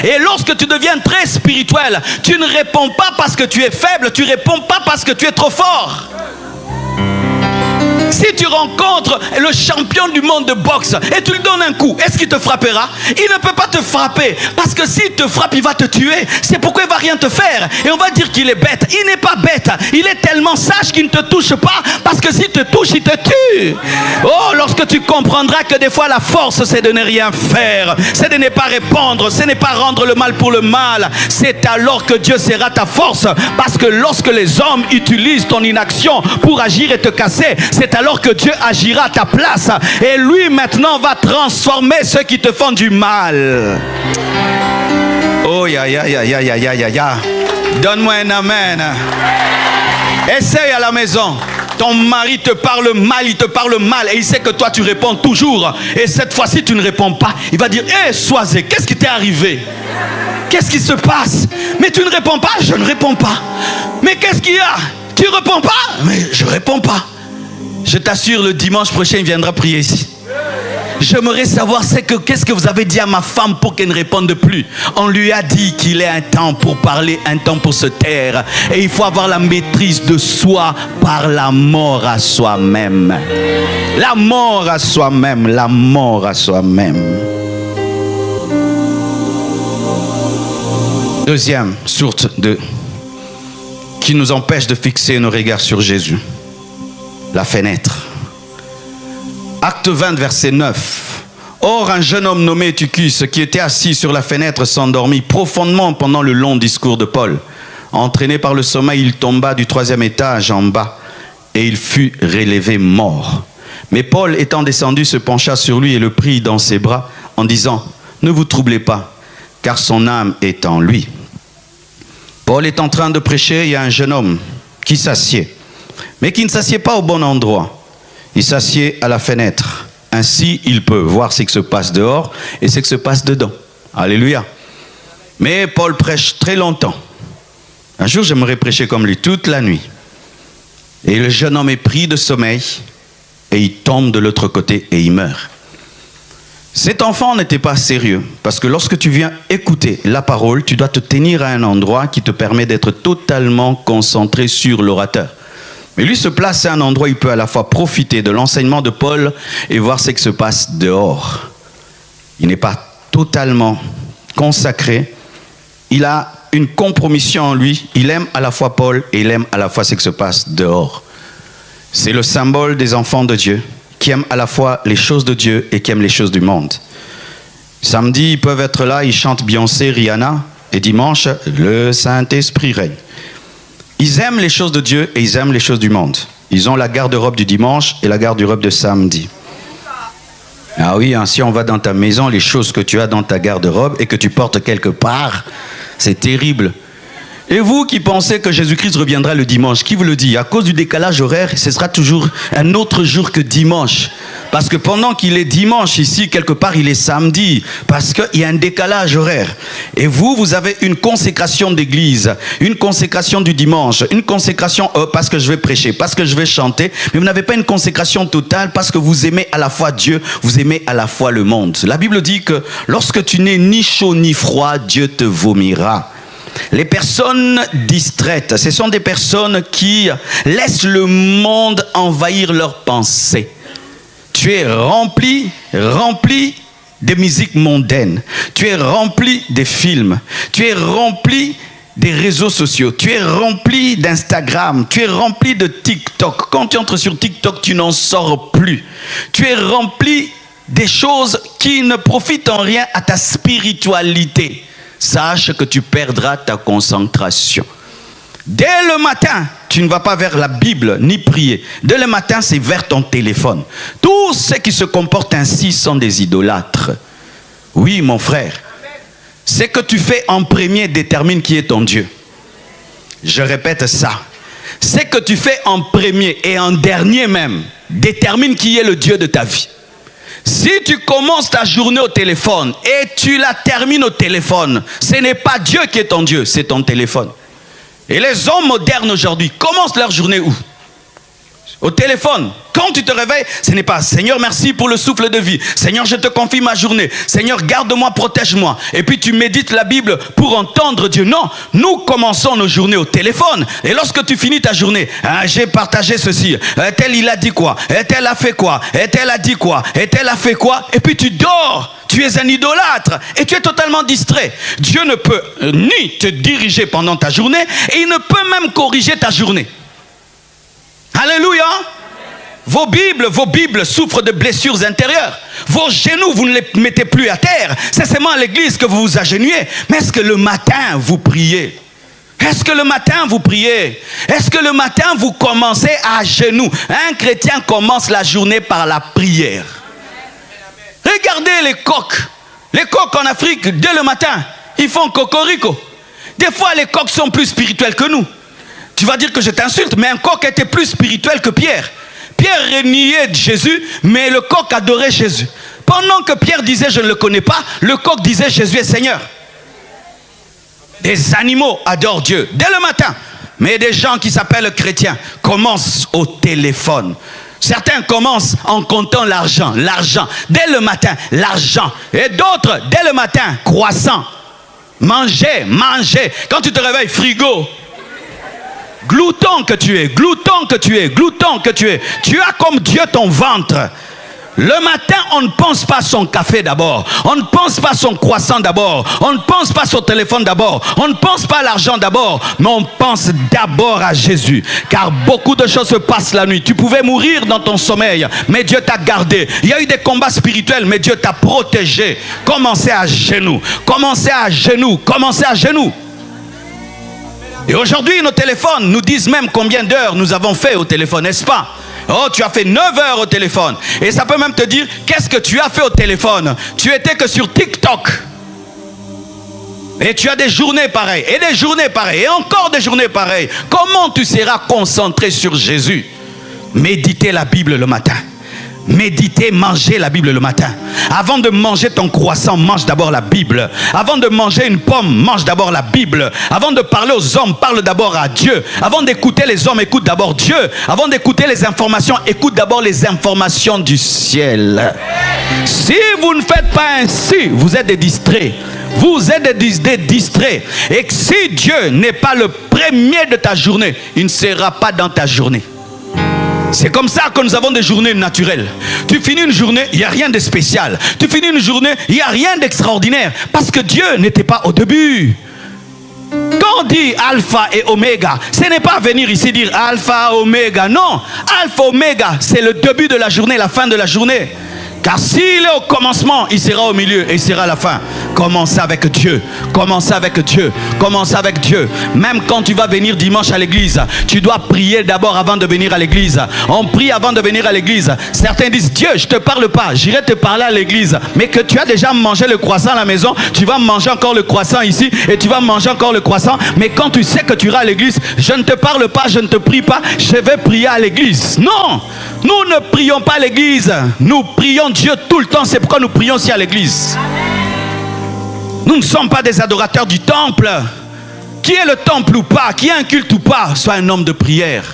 Et lorsque tu deviens très spirituel, tu ne réponds pas parce que tu es faible, tu ne réponds pas parce que tu es trop fort. Si tu rencontres le champion du monde de boxe et tu lui donnes un coup, est-ce qu'il te frappera? Il ne peut pas te frapper parce que s'il te frappe, il va te tuer. C'est pourquoi il ne va rien te faire. Et on va dire qu'il est bête. Il n'est pas bête. Il est tellement sage qu'il ne te touche pas parce que s'il te touche, il te tue. Oh, lorsque tu comprendras que des fois la force, c'est de ne rien faire. C'est de ne pas répondre. Ce n'est pas rendre le mal pour le mal. C'est alors que Dieu sera ta force. Parce que lorsque les hommes utilisent ton inaction pour agir et te casser, c'est alors que Dieu agira à ta place. Et lui maintenant va transformer ceux qui te font du mal. Oh ya ya ya ya ya ya ya ya. Donne-moi un amen. Essaye à la maison. Ton mari te parle mal, il te parle mal et il sait que toi tu réponds toujours. Et cette fois-ci tu ne réponds pas. Il va dire, hé Soisé, qu'est-ce qui t'est arrivé? Qu'est-ce qui se passe? Mais tu ne réponds pas? Je ne réponds pas. Mais qu'est-ce qu'il y a? Tu ne réponds pas? Mais je ne réponds pas. Je t'assure, le dimanche prochain, il viendra prier ici. J'aimerais savoir qu'est-ce que vous avez dit à ma femme pour qu'elle ne réponde plus. On lui a dit qu'il est un temps pour parler, un temps pour se taire. Et il faut avoir la maîtrise de soi par la mort à soi-même. La mort à soi-même, la mort à soi-même. Deuxième source qui nous empêche de fixer nos regards sur Jésus. La fenêtre. Acte 20, verset 9. Or, un jeune homme nommé Eutychus, qui était assis sur la fenêtre, s'endormit profondément pendant le long discours de Paul. Entraîné par le sommeil, il tomba du 3e étage en bas et il fut relevé mort. Mais Paul, étant descendu, se pencha sur lui et le prit dans ses bras en disant, « Ne vous troublez pas, car son âme est en lui. » Paul est en train de prêcher, il y a un jeune homme qui s'assied. Mais qui ne s'assied pas au bon endroit. Il s'assied à la fenêtre. Ainsi, il peut voir ce qui se passe dehors et ce qui se passe dedans. Alléluia. Mais Paul prêche très longtemps. Un jour, j'aimerais prêcher comme lui toute la nuit. Et le jeune homme est pris de sommeil et il tombe de l'autre côté et il meurt. Cet enfant n'était pas sérieux parce que lorsque tu viens écouter la parole, tu dois te tenir à un endroit qui te permet d'être totalement concentré sur l'orateur. Mais lui se place à un endroit où il peut à la fois profiter de l'enseignement de Paul et voir ce qui se passe dehors. Il n'est pas totalement consacré. Il a une compromission en lui. Il aime à la fois Paul et il aime à la fois ce qui se passe dehors. C'est le symbole des enfants de Dieu qui aiment à la fois les choses de Dieu et qui aiment les choses du monde. Samedi, ils peuvent être là, ils chantent Beyoncé, Rihanna. Et dimanche, le Saint-Esprit règne. Ils aiment les choses de Dieu et ils aiment les choses du monde. Ils ont la garde-robe du dimanche et la garde-robe de samedi. Ah oui, hein, si on va dans ta maison, les choses que tu as dans ta garde-robe et que tu portes quelque part, c'est terrible. Et vous qui pensez que Jésus-Christ reviendra le dimanche, qui vous le dit? À cause du décalage horaire, ce sera toujours un autre jour que dimanche. Parce que pendant qu'il est dimanche ici, quelque part, il est samedi. Parce qu'il y a un décalage horaire. Et vous, vous avez une consécration d'église, une consécration du dimanche, une consécration parce que je vais prêcher, parce que je vais chanter. Mais vous n'avez pas une consécration totale parce que vous aimez à la fois Dieu, vous aimez à la fois le monde. La Bible dit que lorsque tu n'es ni chaud ni froid, Dieu te vomira. Les personnes distraites, ce sont des personnes qui laissent le monde envahir leurs pensées. Tu es rempli de musique mondaine. Tu es rempli de films. Tu es rempli des réseaux sociaux. Tu es rempli d'Instagram. Tu es rempli de TikTok. Quand tu entres sur TikTok, tu n'en sors plus. Tu es rempli des choses qui ne profitent en rien à ta spiritualité. Sache que tu perdras ta concentration. Dès le matin, tu ne vas pas vers la Bible ni prier. Dès le matin, c'est vers ton téléphone. Tous ceux qui se comportent ainsi sont des idolâtres. Oui, mon frère. Ce que tu fais en premier détermine qui est ton Dieu. Je répète ça. Ce que tu fais en premier et en dernier même détermine qui est le Dieu de ta vie. Si tu commences ta journée au téléphone et tu la termines au téléphone, ce n'est pas Dieu qui est ton Dieu, c'est ton téléphone. Et les hommes modernes aujourd'hui commencent leur journée où? Au téléphone. Quand tu te réveilles, ce n'est pas Seigneur, merci pour le souffle de vie. Seigneur, je te confie ma journée. Seigneur, garde-moi, protège-moi. Et puis tu médites la Bible pour entendre Dieu. Non, nous commençons nos journées au téléphone. Et lorsque tu finis ta journée, j'ai partagé ceci. Tel il a dit quoi? Tel a fait quoi? Tel a dit quoi? Tel a fait quoi? Et puis tu dors. Tu es un idolâtre et tu es totalement distrait. Dieu ne peut ni te diriger pendant ta journée et il ne peut même corriger ta journée. Alléluia. Vos Bibles souffrent de blessures intérieures. Vos genoux, vous ne les mettez plus à terre. C'est seulement à l'église que vous vous agenouillez. Mais est-ce que le matin, vous priez? Est-ce que le matin, vous priez? Est-ce que le matin, vous commencez à genoux? Un chrétien commence la journée par la prière. Regardez les coqs. Les coqs en Afrique, dès le matin, ils font cocorico. Des fois, les coqs sont plus spirituels que nous. Tu vas dire que je t'insulte, mais un coq était plus spirituel que Pierre. Pierre reniait Jésus, mais le coq adorait Jésus. Pendant que Pierre disait je ne le connais pas, le coq disait Jésus est Seigneur. Des animaux adorent Dieu dès le matin. Mais des gens qui s'appellent chrétiens commencent au téléphone. Certains commencent en comptant l'argent, dès le matin, l'argent. Et d'autres, dès le matin, croissant. Manger. Quand tu te réveilles, frigo. Glouton que tu es. Tu as comme Dieu ton ventre. Le matin, on ne pense pas à son café d'abord. On ne pense pas à son croissant d'abord. On ne pense pas à son téléphone d'abord. On ne pense pas à l'argent d'abord. Mais on pense d'abord à Jésus. Car beaucoup de choses se passent la nuit. Tu pouvais mourir dans ton sommeil, mais Dieu t'a gardé. Il y a eu des combats spirituels, mais Dieu t'a protégé. Commencez à genoux. Et aujourd'hui, nos téléphones nous disent même combien d'heures nous avons fait au téléphone, n'est-ce pas? Oh, tu as fait 9 heures au téléphone. Et ça peut même te dire, qu'est-ce que tu as fait au téléphone? Tu étais que sur TikTok. Et tu as des journées pareilles, et des journées pareilles, et encore des journées pareilles. Comment tu seras concentré sur Jésus? Méditez la Bible le matin. Méditez, mangez la Bible le matin. Avant de manger ton croissant, mange d'abord la Bible. Avant de manger une pomme, mange d'abord la Bible. Avant de parler aux hommes, parle d'abord à Dieu. Avant d'écouter les hommes, écoute d'abord Dieu. Avant d'écouter les informations, écoute d'abord les informations du ciel. Si vous ne faites pas ainsi, vous êtes des distraits. Vous êtes des distraits. Et si Dieu n'est pas le premier de ta journée, il ne sera pas dans ta journée. C'est comme ça que nous avons des journées naturelles. Tu finis une journée, il n'y a rien de spécial. Tu finis une journée, il n'y a rien d'extraordinaire. Parce que Dieu n'était pas au début. Quand on dit alpha et oméga, ce n'est pas venir ici dire alpha, oméga. Non, alpha, oméga, c'est le début de la journée, la fin de la journée. Car s'il est au commencement, il sera au milieu et il sera à la fin. Commencez avec Dieu. Commencez avec Dieu. Commencez avec Dieu. Même quand tu vas venir dimanche à l'église, tu dois prier d'abord avant de venir à l'église. On prie avant de venir à l'église. Certains disent, Dieu, je ne te parle pas. J'irai te parler à l'église. Mais que tu as déjà mangé le croissant à la maison, tu vas manger encore le croissant ici et tu vas manger encore le croissant. Mais quand tu sais que tu iras à l'église, je ne te parle pas, je ne te prie pas, je vais prier à l'église. Non! Nous ne prions pas à l'église. Nous prions Dieu tout le temps. C'est pourquoi nous prions aussi à l'église. Nous ne sommes pas des adorateurs du temple. Qui est le temple ou pas, qui est un culte ou pas, soit un homme de prière.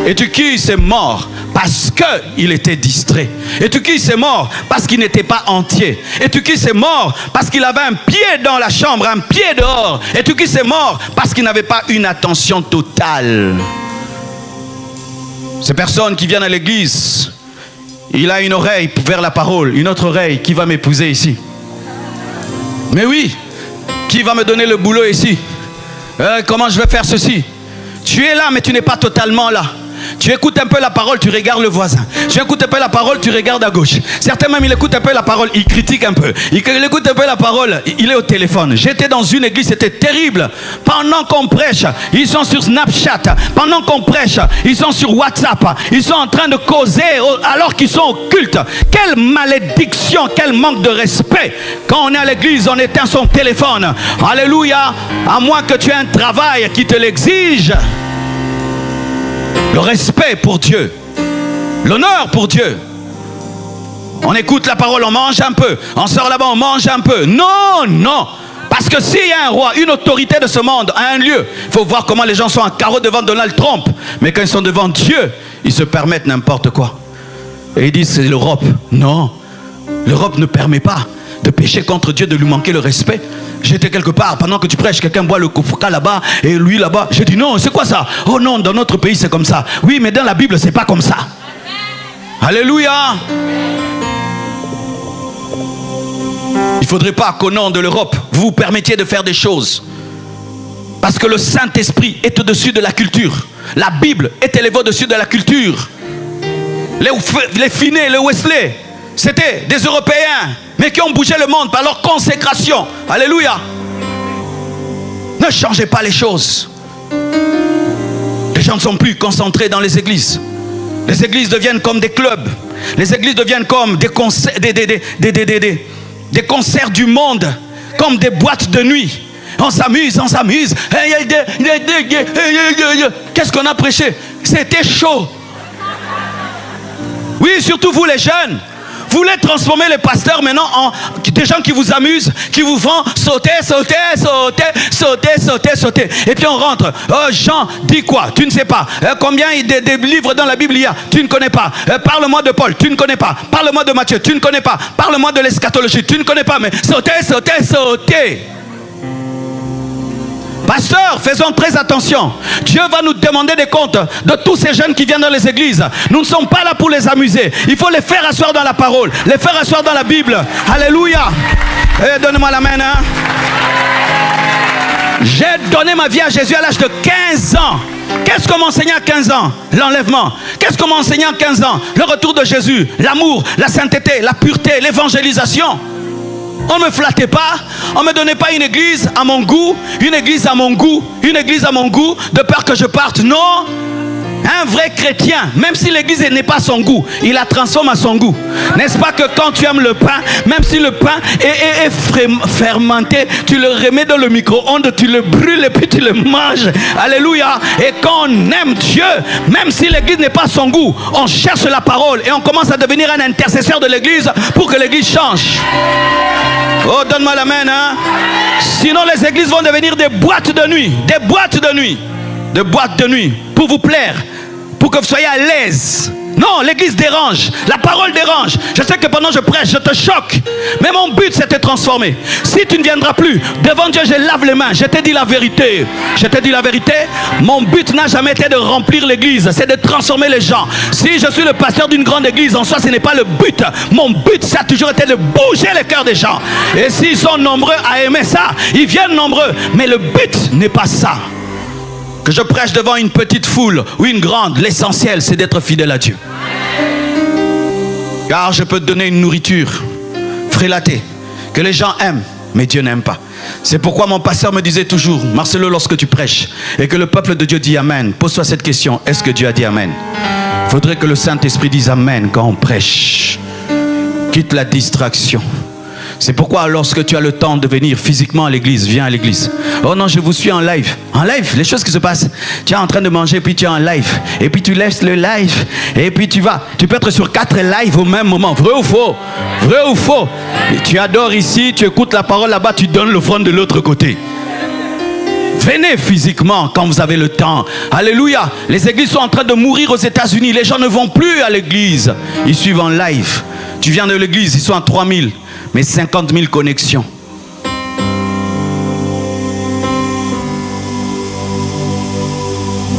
Et tu qui c'est mort parce qu'il était distrait. Et tu qui c'est mort parce qu'il n'était pas entier. Et tu qui c'est mort parce qu'il avait un pied dans la chambre, un pied dehors. Et tu qui c'est mort parce qu'il n'avait pas une attention totale. Ces personnes qui viennent à l'église, il a une oreille vers la parole, une autre oreille qui va m'épouser ici. Mais oui, qui va me donner le boulot ici? Comment je vais faire ceci? Tu es là, mais tu n'es pas totalement là. Tu écoutes un peu la parole, tu regardes le voisin. Tu écoutes un peu la parole, tu regardes à gauche. Certains même, ils écoutent un peu la parole, ils critiquent un peu. Ils écoutent un peu la parole, il est au téléphone. J'étais dans une église, c'était terrible. Pendant qu'on prêche, ils sont sur Snapchat. Pendant qu'on prêche, ils sont sur WhatsApp. Ils sont en train de causer alors qu'ils sont au culte. Quelle malédiction, quel manque de respect. Quand on est à l'église, on éteint son téléphone. Alléluia. À moins que tu aies un travail qui te l'exige. Le respect pour Dieu, l'honneur pour Dieu. On écoute la parole, on mange un peu. On sort là-bas, on mange un peu. Non, non. Parce que s'il y a un roi, une autorité de ce monde, à un lieu, il faut voir comment les gens sont en carreau devant Donald Trump. Mais quand ils sont devant Dieu, ils se permettent n'importe quoi. Et ils disent c'est l'Europe. Non, l'Europe ne permet pas de pécher contre Dieu, de lui manquer le respect. J'étais quelque part, pendant que tu prêches, quelqu'un boit le kouka là-bas, et lui là-bas. J'ai dit non, c'est quoi ça? Oh non, dans notre pays c'est comme ça. Oui, mais dans la Bible c'est pas comme ça. Alléluia. Il ne faudrait pas qu'au nom de l'Europe, vous vous permettiez de faire des choses. Parce que le Saint-Esprit est au-dessus de la culture. La Bible est élevée au-dessus de la culture. Les Finney, les Wesley, c'était des Européens, mais qui ont bougé le monde par leur consécration. Alléluia. Ne changez pas les choses. Les gens ne sont plus concentrés dans les églises. Les églises deviennent comme des clubs. Les églises deviennent comme des concerts, des concerts du monde, comme des boîtes de nuit. On s'amuse, on s'amuse. Qu'est-ce qu'on a prêché? C'était chaud. Oui, surtout vous les jeunes. Vous voulez transformer les pasteurs maintenant en des gens qui vous amusent, qui vous font sauter, sauter, sauter, sauter, sauter, sauter. Et puis on rentre. Jean dit quoi? Tu ne sais pas. Combien de livres dans la Bible il y a? Tu ne connais pas. Parle-moi de Paul. Tu ne connais pas. Parle-moi de Matthieu. Tu ne connais pas. Parle-moi de l'eschatologie. Tu ne connais pas. Mais sauter, sauter, sauter. Pasteur, faisons très attention. Dieu va nous demander des comptes de tous ces jeunes qui viennent dans les églises. Nous ne sommes pas là pour les amuser. Il faut les faire asseoir dans la parole, les faire asseoir dans la Bible. Alléluia. Donnez-moi la main. Hein? J'ai donné ma vie à Jésus à l'âge de 15 ans. Qu'est-ce qu'on m'enseignait à 15 ans? L'enlèvement. Qu'est-ce qu'on m'enseignait à 15 ans? Le retour de Jésus, l'amour, la sainteté, la pureté, l'évangélisation. On ne me flattait pas, on ne me donnait pas une église à mon goût, une église à mon goût, une église à mon goût, de peur que je parte. Non, un vrai chrétien, même si l'église n'est pas à son goût, il la transforme à son goût. N'est-ce pas que quand tu aimes le pain, même si le pain est fermenté, tu le remets dans le micro-ondes, tu le brûles et puis tu le manges. Alléluia. Et quand on aime Dieu, même si l'église n'est pas à son goût, on cherche la parole et on commence à devenir un intercesseur de l'église pour que l'église change. Oh, donne-moi la main, hein? Sinon les églises vont devenir des boîtes de nuit. Des boîtes de nuit. Des boîtes de nuit. Pour vous plaire. Pour que vous soyez à l'aise. Non, l'église dérange. La parole dérange. Je sais que pendant que je prêche, je te choque. Mais mon but, c'est de te transformer. Si tu ne viendras plus, devant Dieu, je lave les mains. Je t'ai dit la vérité. Je t'ai dit la vérité. Mon but n'a jamais été de remplir l'église. C'est de transformer les gens. Si je suis le pasteur d'une grande église, en soi, ce n'est pas le but. Mon but, ça a toujours été de bouger le cœur des gens. Et s'ils sont nombreux à aimer ça, ils viennent nombreux. Mais le but n'est pas ça. Que je prêche devant une petite foule ou une grande, l'essentiel c'est d'être fidèle à Dieu. Car je peux te donner une nourriture frélatée que les gens aiment, mais Dieu n'aime pas. C'est pourquoi mon pasteur me disait toujours, Marcelo, lorsque tu prêches et que le peuple de Dieu dit Amen, pose-toi cette question, est-ce que Dieu a dit Amen? Il faudrait que le Saint-Esprit dise Amen quand on prêche. Quitte la distraction. C'est pourquoi lorsque tu as le temps de venir physiquement à l'église, viens à l'église. Oh non, je vous suis en live. En live, les choses qui se passent. Tu es en train de manger, puis tu es en live. Et puis tu laisses le live. Et puis tu vas. Tu peux être sur 4 lives au même moment. Vrai ou faux? Vrai ou faux? Et tu adores ici, tu écoutes la parole là-bas, tu donnes l'offrande de l'autre côté. Venez physiquement quand vous avez le temps. Alléluia. Les églises sont en train de mourir aux États-Unis. Les gens ne vont plus à l'église. Ils suivent en live. Tu viens de l'église, ils sont à 3000. Mais 50 000 connexions.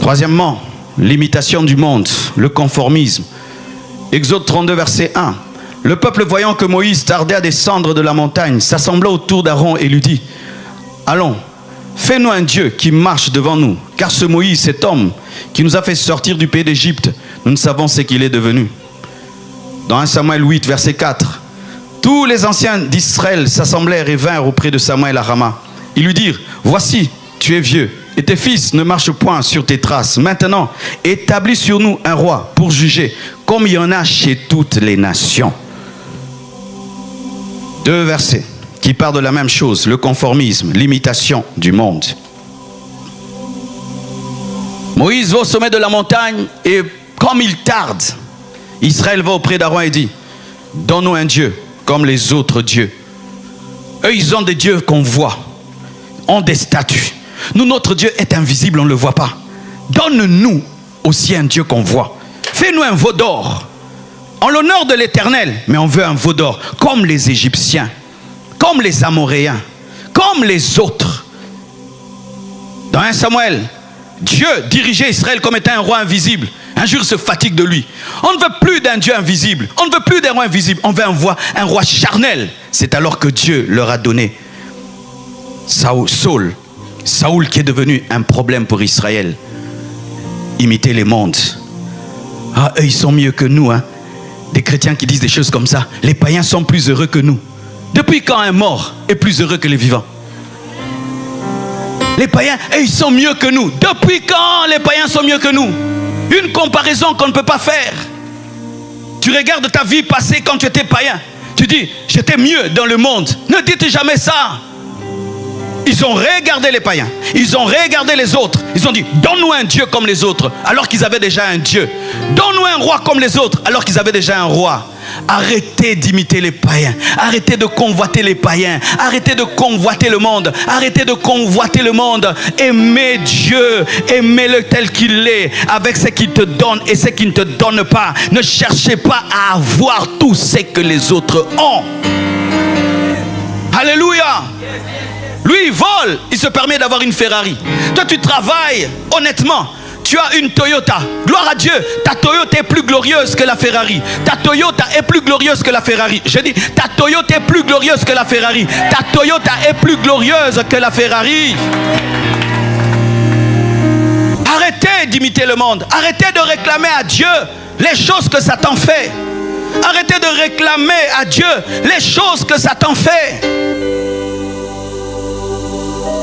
Troisièmement, l'imitation du monde, le conformisme. Exode 32, verset 1. Le peuple, voyant que Moïse tardait à descendre de la montagne, s'assembla autour d'Aaron et lui dit, allons, fais-nous un Dieu qui marche devant nous, car ce Moïse, cet homme qui nous a fait sortir du pays d'Égypte, nous ne savons ce qu'il est devenu. Dans 1 Samuel 8, verset 4. Tous les anciens d'Israël s'assemblèrent et vinrent auprès de Samuel à Rama. Ils lui dirent, voici, tu es vieux, et tes fils ne marchent point sur tes traces. Maintenant, établis sur nous un roi pour juger, comme il y en a chez toutes les nations. 2 versets qui parlent de la même chose, le conformisme, l'imitation du monde. Moïse va au sommet de la montagne et comme il tarde, Israël va auprès d'Aaron et dit, donne-nous un Dieu comme les autres dieux. Eux, ils ont des dieux qu'on voit, ont des statues. Nous, notre Dieu est invisible, on ne le voit pas. Donne-nous aussi un Dieu qu'on voit. Fais-nous un veau d'or, en l'honneur de l'Éternel, mais on veut un veau d'or, comme les Égyptiens, comme les Amoréens, comme les autres. Dans 1 Samuel, Dieu dirigeait Israël comme étant un roi invisible. Un jour, il se fatigue de lui. On ne veut plus d'un Dieu invisible. On ne veut plus d'un roi invisible. On veut un roi charnel. C'est alors que Dieu leur a donné Saoul qui est devenu un problème pour Israël. Imiter les mondes. Ah, eux, ils sont mieux que nous. Hein. Des chrétiens qui disent des choses comme ça. Les païens sont plus heureux que nous. Depuis quand un mort est plus heureux que les vivants? Les païens, ils sont mieux que nous. Depuis quand les païens sont mieux que nous? Une comparaison qu'on ne peut pas faire. Tu regardes ta vie passée quand tu étais païen. Tu dis, j'étais mieux dans le monde. Ne dites jamais ça. Ils ont regardé les païens. Ils ont regardé les autres. Ils ont dit, donne-nous un Dieu comme les autres. Alors qu'ils avaient déjà un Dieu. Donne-nous un roi comme les autres. Alors qu'ils avaient déjà un roi. Arrêtez d'imiter les païens. Arrêtez de convoiter les païens. Arrêtez de convoiter le monde. Arrêtez de convoiter le monde. Aimez Dieu. Aimez-le tel qu'il est. Avec ce qu'il te donne et ce qu'il ne te donne pas. Ne cherchez pas à avoir tout ce que les autres ont. Alléluia. Lui, il vole. Il se permet d'avoir une Ferrari. Toi, tu travailles honnêtement. Tu as une Toyota. Gloire à Dieu. Ta Toyota est plus glorieuse que la Ferrari. Ta Toyota est plus glorieuse que la Ferrari. Je dis, ta Toyota est plus glorieuse que la Ferrari. Ta Toyota est plus glorieuse que la Ferrari. Arrêtez d'imiter le monde. Arrêtez de réclamer à Dieu les choses que Satan fait. Arrêtez de réclamer à Dieu les choses que Satan fait.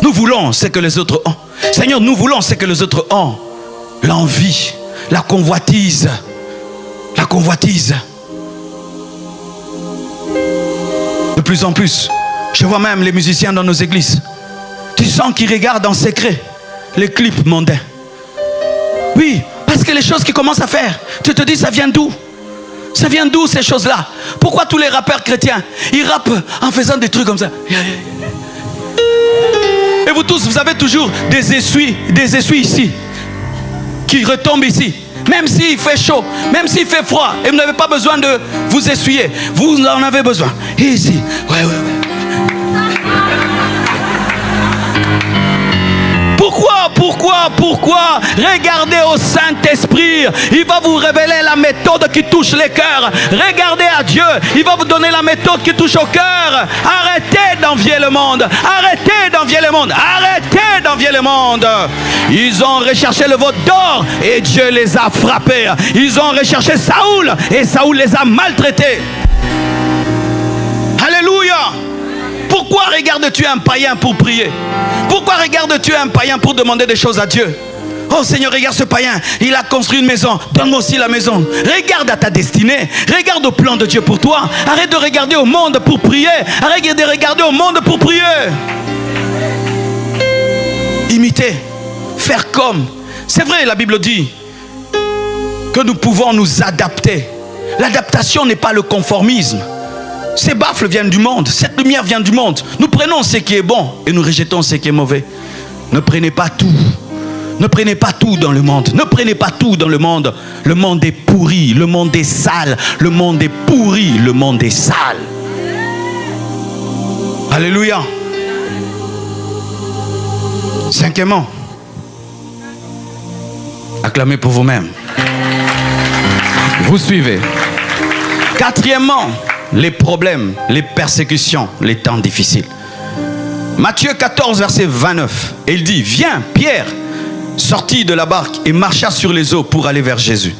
Nous voulons ce que les autres ont. Seigneur, nous voulons ce que les autres ont. L'envie, la convoitise. La convoitise. De plus en plus, je vois même les musiciens dans nos églises. Tu sens qu'ils regardent en secret les clips mondains. Oui, parce que les choses qu'ils commencent à faire, tu te dis, ça vient d'où? Ça vient d'où ces choses-là? Pourquoi tous les rappeurs chrétiens, ils rappent en faisant des trucs comme ça? Et vous tous, vous avez toujours des essuies ici, qui retombent ici. Même s'il fait chaud, même s'il fait froid, et vous n'avez pas besoin de vous essuyer. Vous en avez besoin. Ici. Ouais. Pourquoi Pourquoi? Regardez au Saint-Esprit. Il va vous révéler la méthode qui touche les cœurs. Regardez à Dieu. Il va vous donner la méthode qui touche au cœur. Arrêtez d'envier le monde. Arrêtez d'envier le monde. Arrêtez d'envier le monde. Ils ont recherché le veau d'or et Dieu les a frappés. Ils ont recherché Saoul et Saoul les a maltraités. Alléluia. Pourquoi regardes-tu un païen pour prier? Pourquoi regardes-tu un païen pour demander des choses à Dieu? Oh Seigneur, regarde ce païen, il a construit une maison, donne-moi aussi la maison. Regarde à ta destinée, regarde au plan de Dieu pour toi. Arrête de regarder au monde pour prier. Arrête de regarder au monde pour prier. Imiter, faire comme. C'est vrai, la Bible dit que nous pouvons nous adapter. L'adaptation n'est pas le conformisme. Ces baffles viennent du monde, cette lumière vient du monde. Nous prenons ce qui est bon et nous rejetons ce qui est mauvais. Ne prenez pas tout. Ne prenez pas tout dans le monde. Ne prenez pas tout dans le monde. Le monde est pourri, le monde est sale. Le monde est pourri, le monde est sale. Alléluia. Cinquièmement, acclamez pour vous-même. Vous suivez. Quatrièmement, les problèmes, les persécutions, les temps difficiles. Matthieu 14, verset 29. Et il dit, viens, Pierre sortit de la barque et marcha sur les eaux pour aller vers Jésus.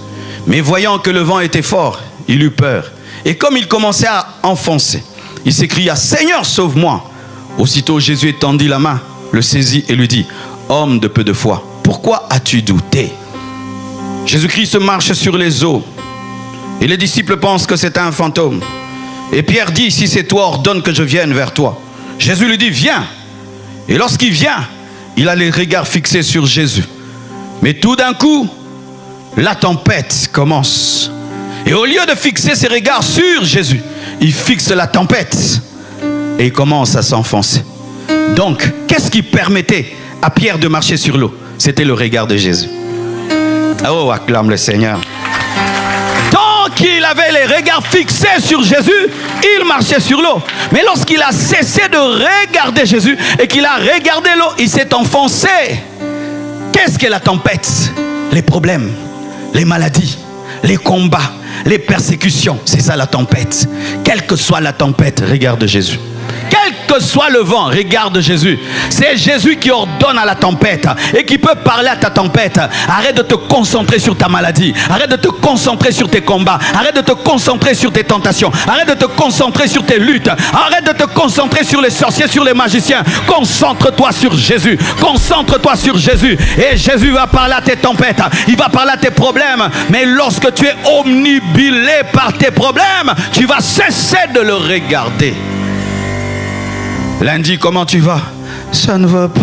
Mais voyant que le vent était fort, il eut peur. Et comme il commençait à enfoncer, il s'écria, Seigneur, sauve-moi. Aussitôt Jésus étendit la main, le saisit et lui dit, homme de peu de foi, pourquoi as-tu douté? Jésus-Christ marche sur les eaux. Et les disciples pensent que c'est un fantôme. Et Pierre dit, si c'est toi, ordonne que je vienne vers toi. Jésus lui dit, viens. Et lorsqu'il vient, il a les regards fixés sur Jésus. Mais tout d'un coup, la tempête commence. Et au lieu de fixer ses regards sur Jésus, il fixe la tempête. Et il commence à s'enfoncer. Donc, qu'est-ce qui permettait à Pierre de marcher sur l'eau? C'était le regard de Jésus. Oh, acclame le Seigneur. Qu'il avait les regards fixés sur Jésus, il marchait sur l'eau. Mais lorsqu'il a cessé de regarder Jésus et qu'il a regardé l'eau, il s'est enfoncé. Qu'est-ce que la tempête? Les problèmes, les maladies, les combats, les persécutions. C'est ça la tempête. Quelle que soit la tempête, regarde Jésus. Quel que soit le vent, regarde Jésus. C'est Jésus qui ordonne à la tempête et qui peut parler à ta tempête. Arrête de te concentrer sur ta maladie. Arrête de te concentrer sur tes combats. Arrête de te concentrer sur tes tentations. Arrête de te concentrer sur tes luttes. Arrête de te concentrer sur les sorciers, sur les magiciens. Concentre-toi sur Jésus. Concentre-toi sur Jésus. Et Jésus va parler à tes tempêtes. Il va parler à tes problèmes. Mais lorsque tu es omnibilé par tes problèmes, tu vas cesser de le regarder. Lundi, comment tu vas? Ça ne va pas.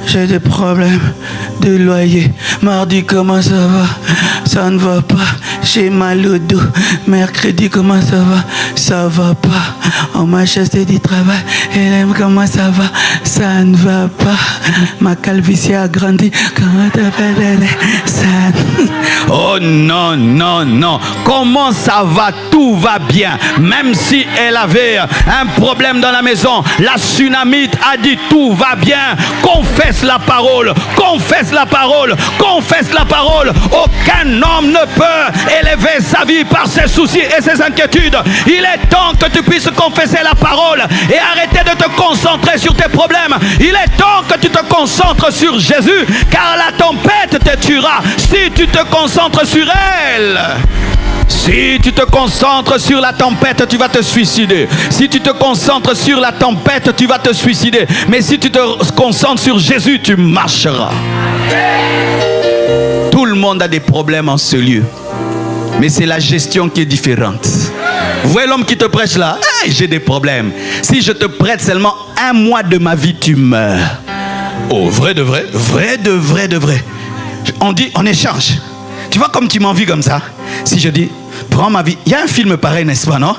J'ai des problèmes de loyer. Mardi, comment ça va? Ça ne va pas. J'ai mal au dos. Mercredi, comment ça va? Ça va pas. On m'a chassé du travail. Hélène, comment ça va? Ça ne va pas. Ma calvitie a grandi. Comment t'appelles? Ça... Oh non, non, non. Comment ça va? Tout va bien. Même si elle avait un problème dans la maison, la tsunamite a dit tout va bien. Confesse la parole. Confesse la parole. Confesse la parole. Aucun homme ne peut élever sa vie par ses soucis et ses inquiétudes. Il est temps que tu puisses confesser la parole et arrêter de te concentrer sur tes problèmes. Il est temps que tu te concentres sur Jésus, car la tempête te tuera si tu te concentres sur elle. Si tu te concentres sur la tempête, tu vas te suicider. Si tu te concentres sur la tempête, tu vas te suicider. Mais si tu te concentres sur Jésus, tu marcheras. Tout le monde a des problèmes en ce lieu. Mais c'est la gestion qui est différente. Vous voyez l'homme qui te prêche là? Hey, j'ai des problèmes. Si je te prête seulement 1 mois de ma vie, tu meurs. Oh, vrai de vrai? Vrai de vrai de vrai. On dit, on échange. Tu vois comme tu m'envies comme ça? Si je dis, prends ma vie. Il y a un film pareil, n'est-ce pas, non?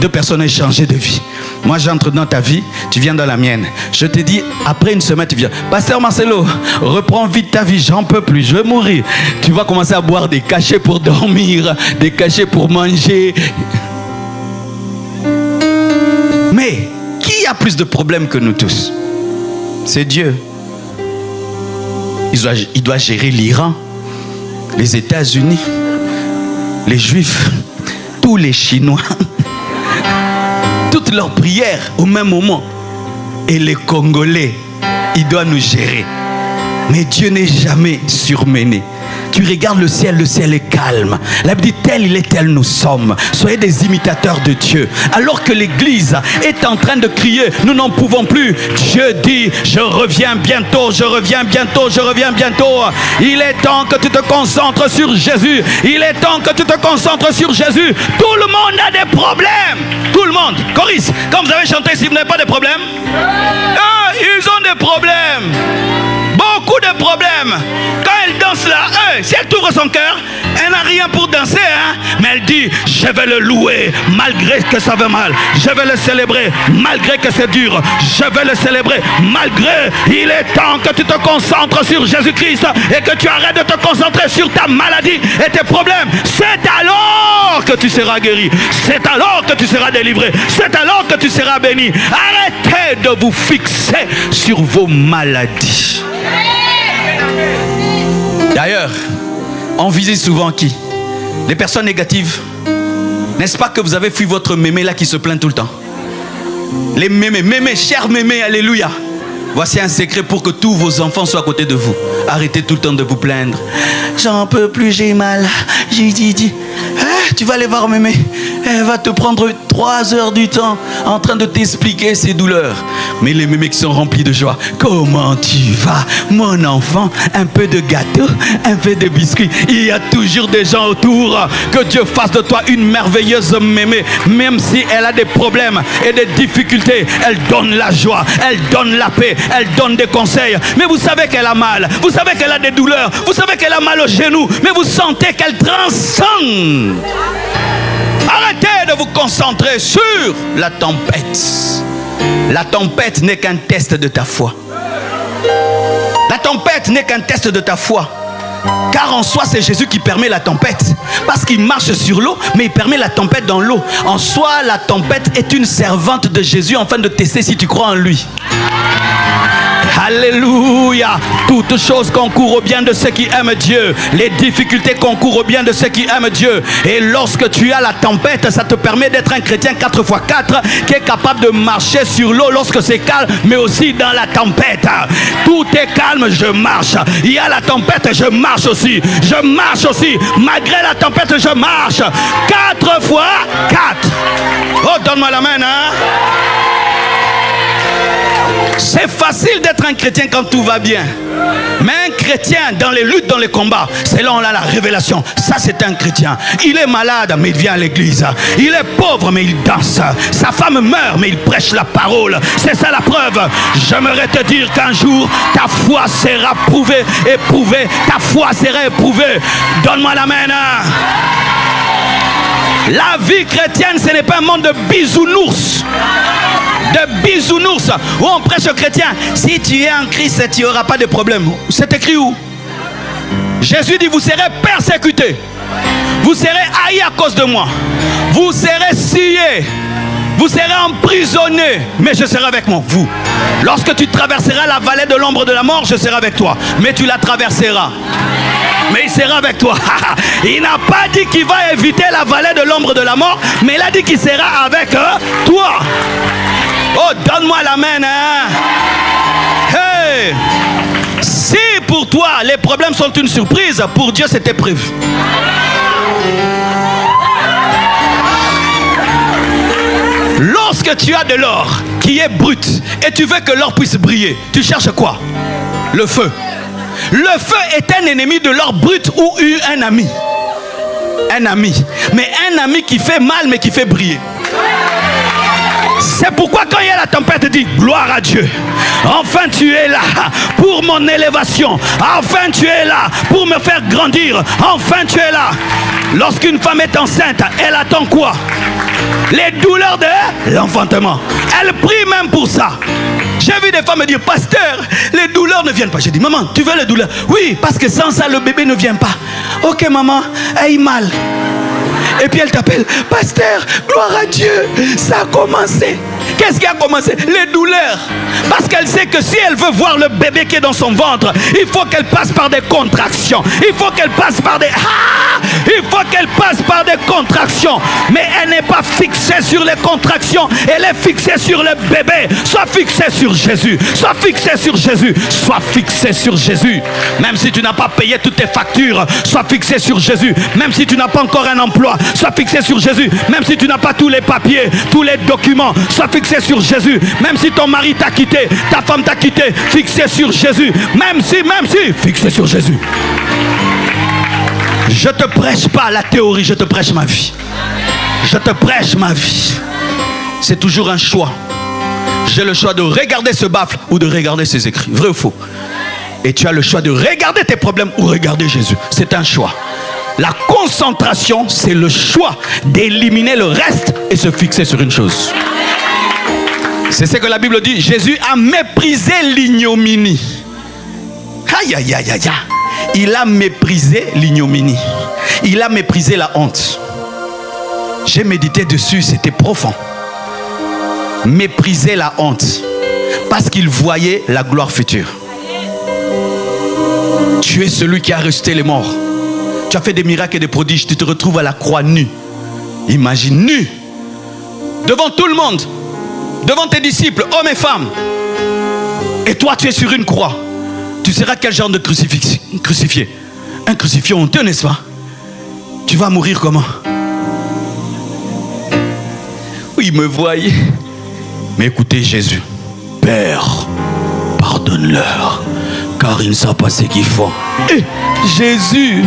2 personnes ont échangé de vie. Moi, j'entre dans ta vie, tu viens dans la mienne. Je te dis, après une semaine, tu viens. Pasteur Marcelo, reprends vite ta vie, j'en peux plus, je vais mourir. Tu vas commencer à boire des cachets pour dormir, des cachets pour manger. Mais, qui a plus de problèmes que nous tous? C'est Dieu. il doit gérer l'Iran, les États-Unis, les Juifs, tous les Chinois, toutes leurs prières au même moment. Et les Congolais, il doit nous gérer. Mais Dieu n'est jamais surmené. Tu regardes le ciel est calme. La Bible dit tel il est, tel nous sommes. Soyez des imitateurs de Dieu. Alors que l'église est en train de crier, nous n'en pouvons plus. Dieu dit, je reviens bientôt, je reviens bientôt, je reviens bientôt. Il est temps que tu te concentres sur Jésus. Il est temps que tu te concentres sur Jésus. Tout le monde a des problèmes. Tout le monde. Coris, quand vous avez chanté, si vous n'avez pas de problèmes, ils ont des problèmes. Beaucoup de problèmes. Quand elle danse là, si elle t'ouvre son cœur, elle n'a rien pour danser, hein? Mais elle dit, je vais le louer malgré que ça va mal. Je vais le célébrer malgré que c'est dur. Je vais le célébrer malgré. Il est temps que tu te concentres sur Jésus-Christ et que tu arrêtes de te concentrer sur ta maladie et tes problèmes. C'est alors que tu seras guéri. C'est alors que tu seras délivré. C'est alors que tu seras béni. Arrêtez de vous fixer sur vos maladies. D'ailleurs, on visite souvent qui? Les personnes négatives. N'est-ce pas que vous avez fui votre mémé là qui se plaint tout le temps? Les mémés, chers mémés, alléluia. Voici un secret pour que tous vos enfants soient à côté de vous. Arrêtez tout le temps de vous plaindre. J'en peux plus, j'ai mal. J'ai dit, tu vas aller voir mémé. Elle va te prendre 3 heures du temps en train de t'expliquer ses douleurs. Mais les mémés qui sont remplis de joie. Comment tu vas, mon enfant? Un peu de gâteau, un peu de biscuit. Il y a toujours des gens autour. Que Dieu fasse de toi une merveilleuse mémé. Même si elle a des problèmes et des difficultés, elle donne la joie, elle donne la paix, elle donne des conseils. Mais vous savez qu'elle a mal, vous savez qu'elle a des douleurs, vous savez qu'elle a mal au genou, mais vous sentez qu'elle transcende. Arrêtez de vous concentrer sur la tempête. La tempête n'est qu'un test de ta foi. La tempête n'est qu'un test de ta foi. Car en soi, c'est Jésus qui permet la tempête. Parce qu'il marche sur l'eau, mais il permet la tempête dans l'eau. En soi, la tempête est une servante de Jésus afin de tester si tu crois en lui. Alléluia. Toutes choses concourent au bien de ceux qui aiment Dieu. Les difficultés concourent au bien de ceux qui aiment Dieu. Et lorsque tu as la tempête, ça te permet d'être un chrétien 4x4 qui est capable de marcher sur l'eau lorsque c'est calme, mais aussi dans la tempête. Tout est calme, je marche. Il y a la tempête, je marche aussi. Je marche aussi. Malgré la tempête, je marche. 4x4. Oh, donne-moi la main, hein? C'est facile d'être un chrétien quand tout va bien. Mais un chrétien dans les luttes, dans les combats, c'est là où on a la révélation. Ça, c'est un chrétien. Il est malade, mais il vient à l'église. Il est pauvre, mais il danse. Sa femme meurt, mais il prêche la parole. C'est ça la preuve. J'aimerais te dire qu'un jour, ta foi sera prouvée, éprouvée. Ta foi sera éprouvée. Donne-moi la main. La vie chrétienne, ce n'est pas un monde de bisounours. De bisounours où on prêche aux chrétiens. Si tu es en Christ, tu n'auras pas de problème. C'est écrit où? Jésus dit, vous serez persécutés. Vous serez haïs à cause de moi. Vous serez sciés. Vous serez emprisonnés. Mais je serai avec vous. Lorsque tu traverseras la vallée de l'ombre de la mort, je serai avec toi. Mais tu la traverseras. Mais il sera avec toi. Il n'a pas dit qu'il va éviter la vallée de l'ombre de la mort, mais il a dit qu'il sera avec toi. Oh, donne-moi la main, hein? Hey! Si pour toi les problèmes sont une surprise, pour Dieu c'était prévu. Lorsque tu as de l'or qui est brut et tu veux que l'or puisse briller, tu cherches quoi? Le feu. Le feu est un ennemi de l'or brut ou un ami. Un ami. Mais un ami qui fait mal mais qui fait briller. C'est pourquoi quand il y a la tempête, dit gloire à Dieu. Enfin tu es là pour mon élévation. Enfin tu es là pour me faire grandir. Enfin tu es là. Lorsqu'une femme est enceinte, elle attend quoi? Les douleurs de l'enfantement. Elle prie même pour ça. J'ai vu des femmes me dire, pasteur, les douleurs ne viennent pas. J'ai dit, maman, tu veux les douleurs? Oui, parce que sans ça, le bébé ne vient pas. Ok, maman, aïe mal. Et puis elle t'appelle, pasteur, gloire à Dieu. Ça a commencé. Qu'est-ce qui a commencé? Les douleurs. Parce qu'elle sait que si elle veut voir le bébé qui est dans son ventre, il faut qu'elle passe par des contractions. Il faut qu'elle passe par des... il faut qu'elle passe par des contractions. Mais elle n'est pas fixée sur les contractions. Elle est fixée sur le bébé. Sois fixée sur Jésus. Sois fixée sur Jésus. Sois fixée sur Jésus. Même si tu n'as pas payé toutes tes factures, sois fixé sur Jésus. Même si tu n'as pas encore un emploi, sois fixé sur Jésus. Même si tu n'as pas tous les papiers, tous les documents, sois fixé sur Jésus. Même si ton mari t'a quitté, ta femme t'a quitté, fixé sur Jésus. Même si, fixé sur Jésus. Je te prêche pas la théorie, je te prêche ma vie. Je te prêche ma vie. C'est toujours un choix. J'ai le choix de regarder ce baffle ou de regarder ses écrits. Vrai ou faux? Et tu as le choix de regarder tes problèmes ou regarder Jésus. C'est un choix. La concentration, c'est le choix d'éliminer le reste et se fixer sur une chose. C'est ce que la Bible dit. Jésus a méprisé l'ignominie. Aïe, aïe, aïe, aïe. Il a méprisé l'ignominie. Il a méprisé la honte. J'ai médité dessus, c'était profond. Mépriser la honte. Parce qu'il voyait la gloire future. Tu es celui qui a ressuscité les morts. Tu as fait des miracles et des prodiges. Tu te retrouves à la croix nu. Imagine, nu. Devant tout le monde. Devant tes disciples, hommes et femmes. Et toi, tu es sur une croix. Tu seras quel genre de crucifié? Un crucifié honteux, n'est-ce pas? Tu vas mourir comment? Oui, me voyez. Mais écoutez Jésus. Père, pardonne-leur, car ils ne savent pas ce qu'ils font. Et Jésus,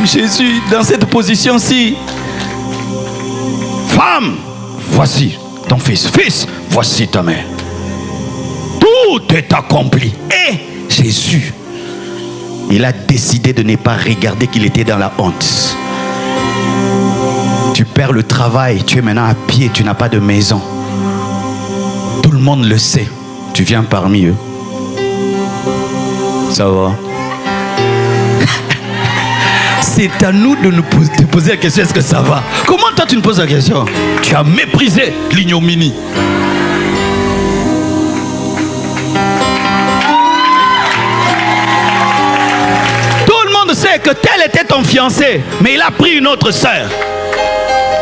dans cette position-ci. Femme, voici ton fils. Fils, voici ta mère. Tout est accompli. Et Jésus, il a décidé de ne pas regarder qu'il était dans la honte. Tu perds le travail, tu es maintenant à pied, tu n'as pas de maison. Tout le monde le sait. Tu viens parmi eux. Ça va? C'est à nous de nous poser la question, est-ce que ça va? Comment toi tu nous poses la question? Tu as méprisé l'ignominie. Tout le monde sait que tel était ton fiancé, mais il a pris une autre sœur.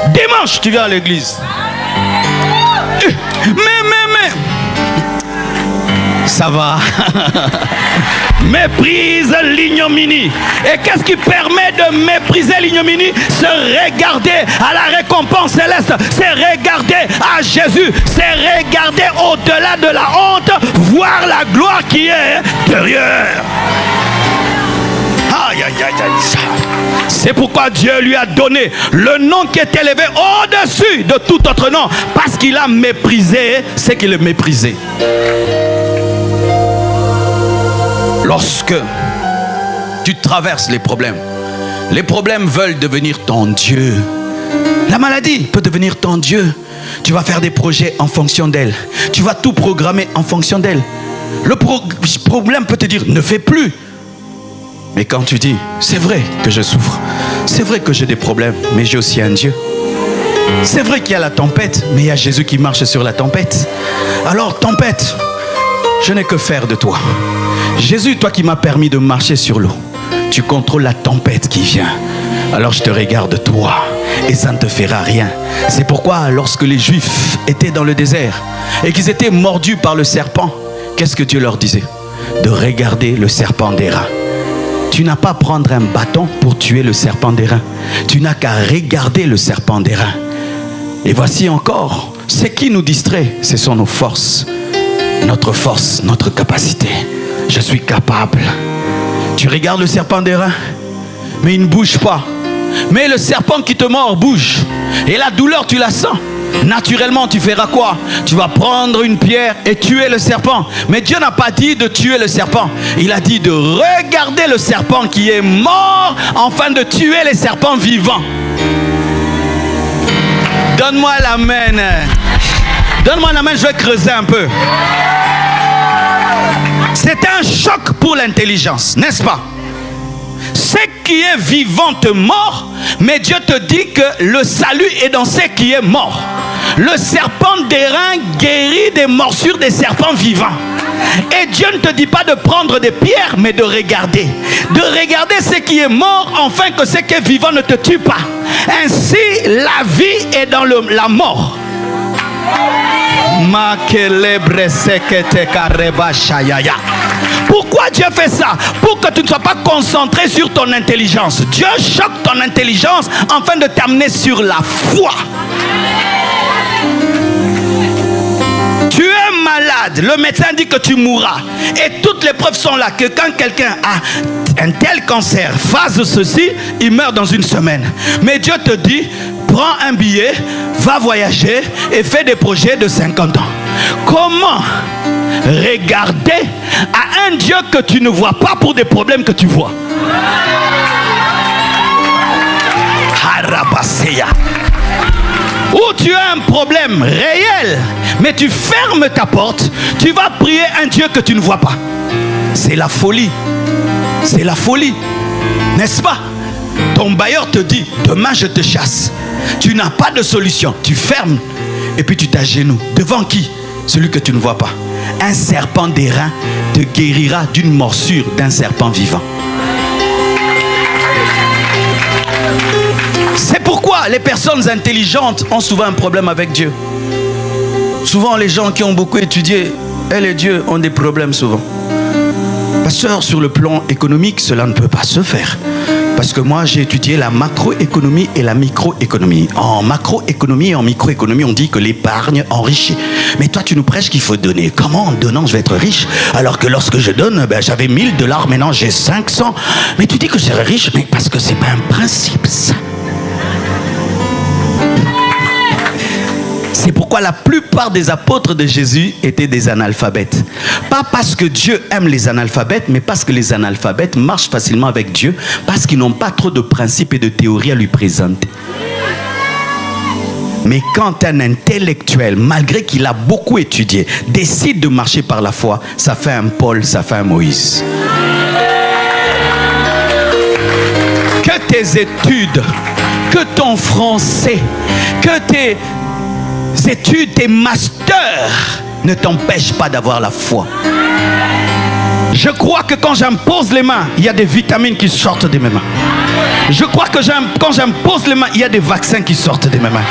Dimanche, tu viens à l'église. Mais ça va. Méprise l'ignominie. Et qu'est-ce qui permet de mépriser l'ignominie? Se regarder à la récompense céleste. C'est regarder à Jésus. C'est regarder au-delà de la honte. Voir la gloire qui est intérieure. Aïe, aïe, aïe, aïe. C'est pourquoi Dieu lui a donné le nom qui est élevé au-dessus de tout autre nom. Parce qu'il a méprisé ce qu'il a méprisé. Lorsque tu traverses les problèmes veulent devenir ton Dieu. La maladie peut devenir ton Dieu. Tu vas faire des projets en fonction d'elle. Tu vas tout programmer en fonction d'elle. Le problème peut te dire, ne fais plus. Mais quand tu dis, c'est vrai que je souffre, c'est vrai que j'ai des problèmes, mais j'ai aussi un Dieu. C'est vrai qu'il y a la tempête, mais il y a Jésus qui marche sur la tempête. Alors tempête, je n'ai que faire de toi. Jésus, toi qui m'as permis de marcher sur l'eau, tu contrôles la tempête qui vient. Alors je te regarde toi et ça ne te fera rien. C'est pourquoi lorsque les Juifs étaient dans le désert et qu'ils étaient mordus par le serpent, qu'est-ce que Dieu leur disait? De regarder le serpent d'airain. Tu n'as pas à prendre un bâton pour tuer le serpent d'airain. Tu n'as qu'à regarder le serpent d'airain. Et voici encore, ce qui nous distrait, ce sont nos forces. Notre force, notre capacité. Je suis capable. Tu regardes le serpent d'airain, mais il ne bouge pas. Mais le serpent qui te mord bouge. Et la douleur, tu la sens. Naturellement, tu feras quoi? Tu vas prendre une pierre et tuer le serpent. Mais Dieu n'a pas dit de tuer le serpent. Il a dit de regarder le serpent qui est mort afin de tuer les serpents vivants. Donne-moi l'amen. Donne-moi l'amen, je vais creuser un peu. C'est un choc pour l'intelligence, n'est-ce pas? Ce qui est vivant te mord, mais Dieu te dit que le salut est dans ce qui est mort. Le serpent d'airain guérit des morsures des serpents vivants. Et Dieu ne te dit pas de prendre des pierres, mais de regarder. De regarder ce qui est mort, afin que ce qui est vivant ne te tue pas. Ainsi, la vie est dans la mort. Pourquoi Dieu fait ça? Pour que tu ne sois pas concentré sur ton intelligence. Dieu choque ton intelligence afin de t'amener sur la foi. Tu es malade, le médecin dit que tu mourras. Et toutes les preuves sont là que quand quelqu'un a un tel cancer, phase ceci, il meurt dans une semaine. Mais Dieu te dit, prends un billet, va voyager et fais des projets de 50 ans. Comment regarder à un Dieu que tu ne vois pas pour des problèmes que tu vois? Harabaseya. Ou tu as un problème réel, mais tu fermes ta porte, tu vas prier un Dieu que tu ne vois pas. C'est la folie. C'est la folie. N'est-ce pas? Ton bailleur te dit, demain je te chasse. Tu n'as pas de solution. Tu fermes et puis tu t'agenouilles. Devant qui? Celui que tu ne vois pas. Un serpent d'airain te guérira d'une morsure d'un serpent vivant. C'est pourquoi les personnes intelligentes ont souvent un problème avec Dieu. Souvent les gens qui ont beaucoup étudié, et les dieux ont des problèmes souvent. Pasteur, sur le plan économique, cela ne peut pas se faire. Parce que moi, j'ai étudié la macroéconomie et la microéconomie. En macroéconomie et en microéconomie, on dit que l'épargne enrichit. Mais toi, tu nous prêches qu'il faut donner. Comment en donnant, je vais être riche? Alors que lorsque je donne, j'avais $1000, maintenant j'ai 500. Mais tu dis que je serai riche, mais parce que c'est pas un principe, ça. C'est pourquoi la plupart des apôtres de Jésus étaient des analphabètes. Pas parce que Dieu aime les analphabètes, mais parce que les analphabètes marchent facilement avec Dieu, parce qu'ils n'ont pas trop de principes et de théories à lui présenter. Mais quand un intellectuel, malgré qu'il a beaucoup étudié, décide de marcher par la foi, ça fait un Paul, ça fait un Moïse. Que tes études, que ton français, que tes études, tes masters ne t'empêchent pas d'avoir la foi. Je crois que quand j'impose les mains, il y a des vitamines qui sortent de mes mains. Je crois que quand j'impose les mains, il y a des vaccins qui sortent de mes mains.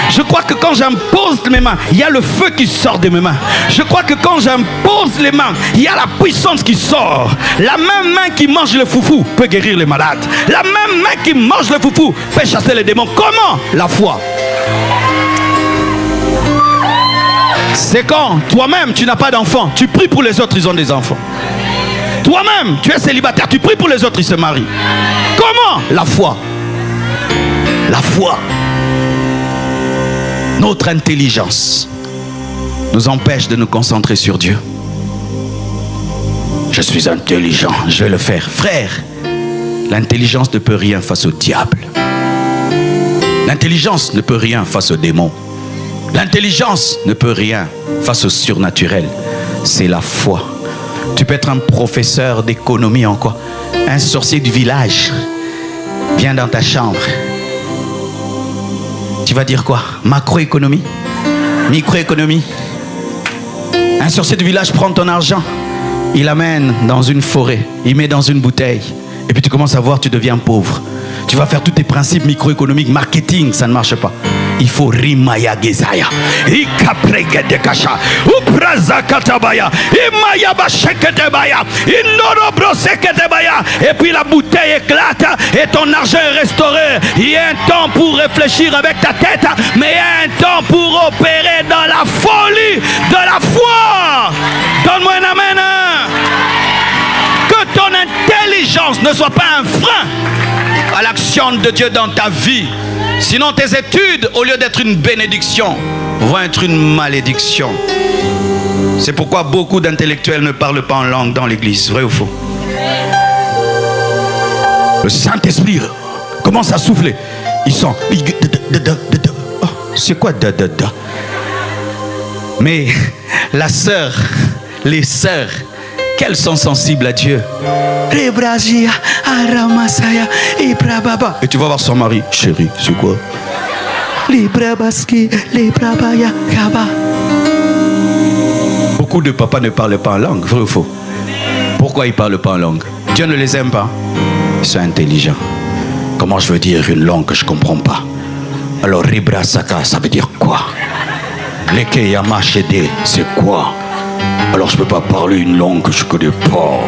Je crois que quand j'impose mes mains, il y a le feu qui sort de mes mains. Je crois que quand j'impose les mains, il y a la puissance qui sort. La même main qui mange le foufou peut guérir les malades. La même main qui mange le foufou peut chasser les démons. Comment? La foi. C'est quand toi-même tu n'as pas d'enfant, tu pries pour les autres, ils ont des enfants. Toi-même tu es célibataire, tu pries pour les autres, ils se marient. Comment? La foi. La foi. Notre intelligence nous empêche de nous concentrer sur Dieu. Je suis intelligent, je vais le faire. Frère, l'intelligence ne peut rien face au diable. L'intelligence ne peut rien face aux démons. L'intelligence ne peut rien face au surnaturel. C'est la foi. Tu peux être un professeur d'économie en quoi? Un sorcier du village vient dans ta chambre. Tu vas dire quoi? Macroéconomie? Microéconomie? Un sorcier du village prend ton argent, il l'amène dans une forêt, il met dans une bouteille. Et puis tu commences à voir, tu deviens pauvre. Tu vas faire tous tes principes microéconomiques, marketing, ça ne marche pas. Il faut rimaya gezaya, ikaprege de kasha, upraza katabaya, imaya basheketebaya, inorobrose ketebaya. Et puis la bouteille éclate et ton argent est restauré. Il y a un temps pour réfléchir avec ta tête, mais il y a un temps pour opérer dans la folie de la foi. Donne-moi un amen. Que ton intelligence ne soit pas un frein à l'action de Dieu dans ta vie. Sinon tes études, au lieu d'être une bénédiction, vont être une malédiction. C'est pourquoi beaucoup d'intellectuels ne parlent pas en langue dans l'église. Vrai ou faux? Le Saint-Esprit commence à souffler. Ils sont... Oh, c'est quoi da? Mais la sœur, les sœurs Quels sont sensibles à Dieu? Rebrasia, Aramasaya, Ibrababa. Et tu vas voir son mari. Chérie, c'est quoi? Librabaski, Librabaya, Kaba. Beaucoup de papas ne parlent pas en langue, vrai ou faux? Pourquoi ils ne parlent pas en langue? Dieu ne les aime pas. Ils sont intelligents. Comment je veux dire une langue que je ne comprends pas? Alors, Ribrasaka, ça veut dire quoi? Lekeyama Shede, c'est quoi? Alors, je ne peux pas parler une langue que je ne connais pas.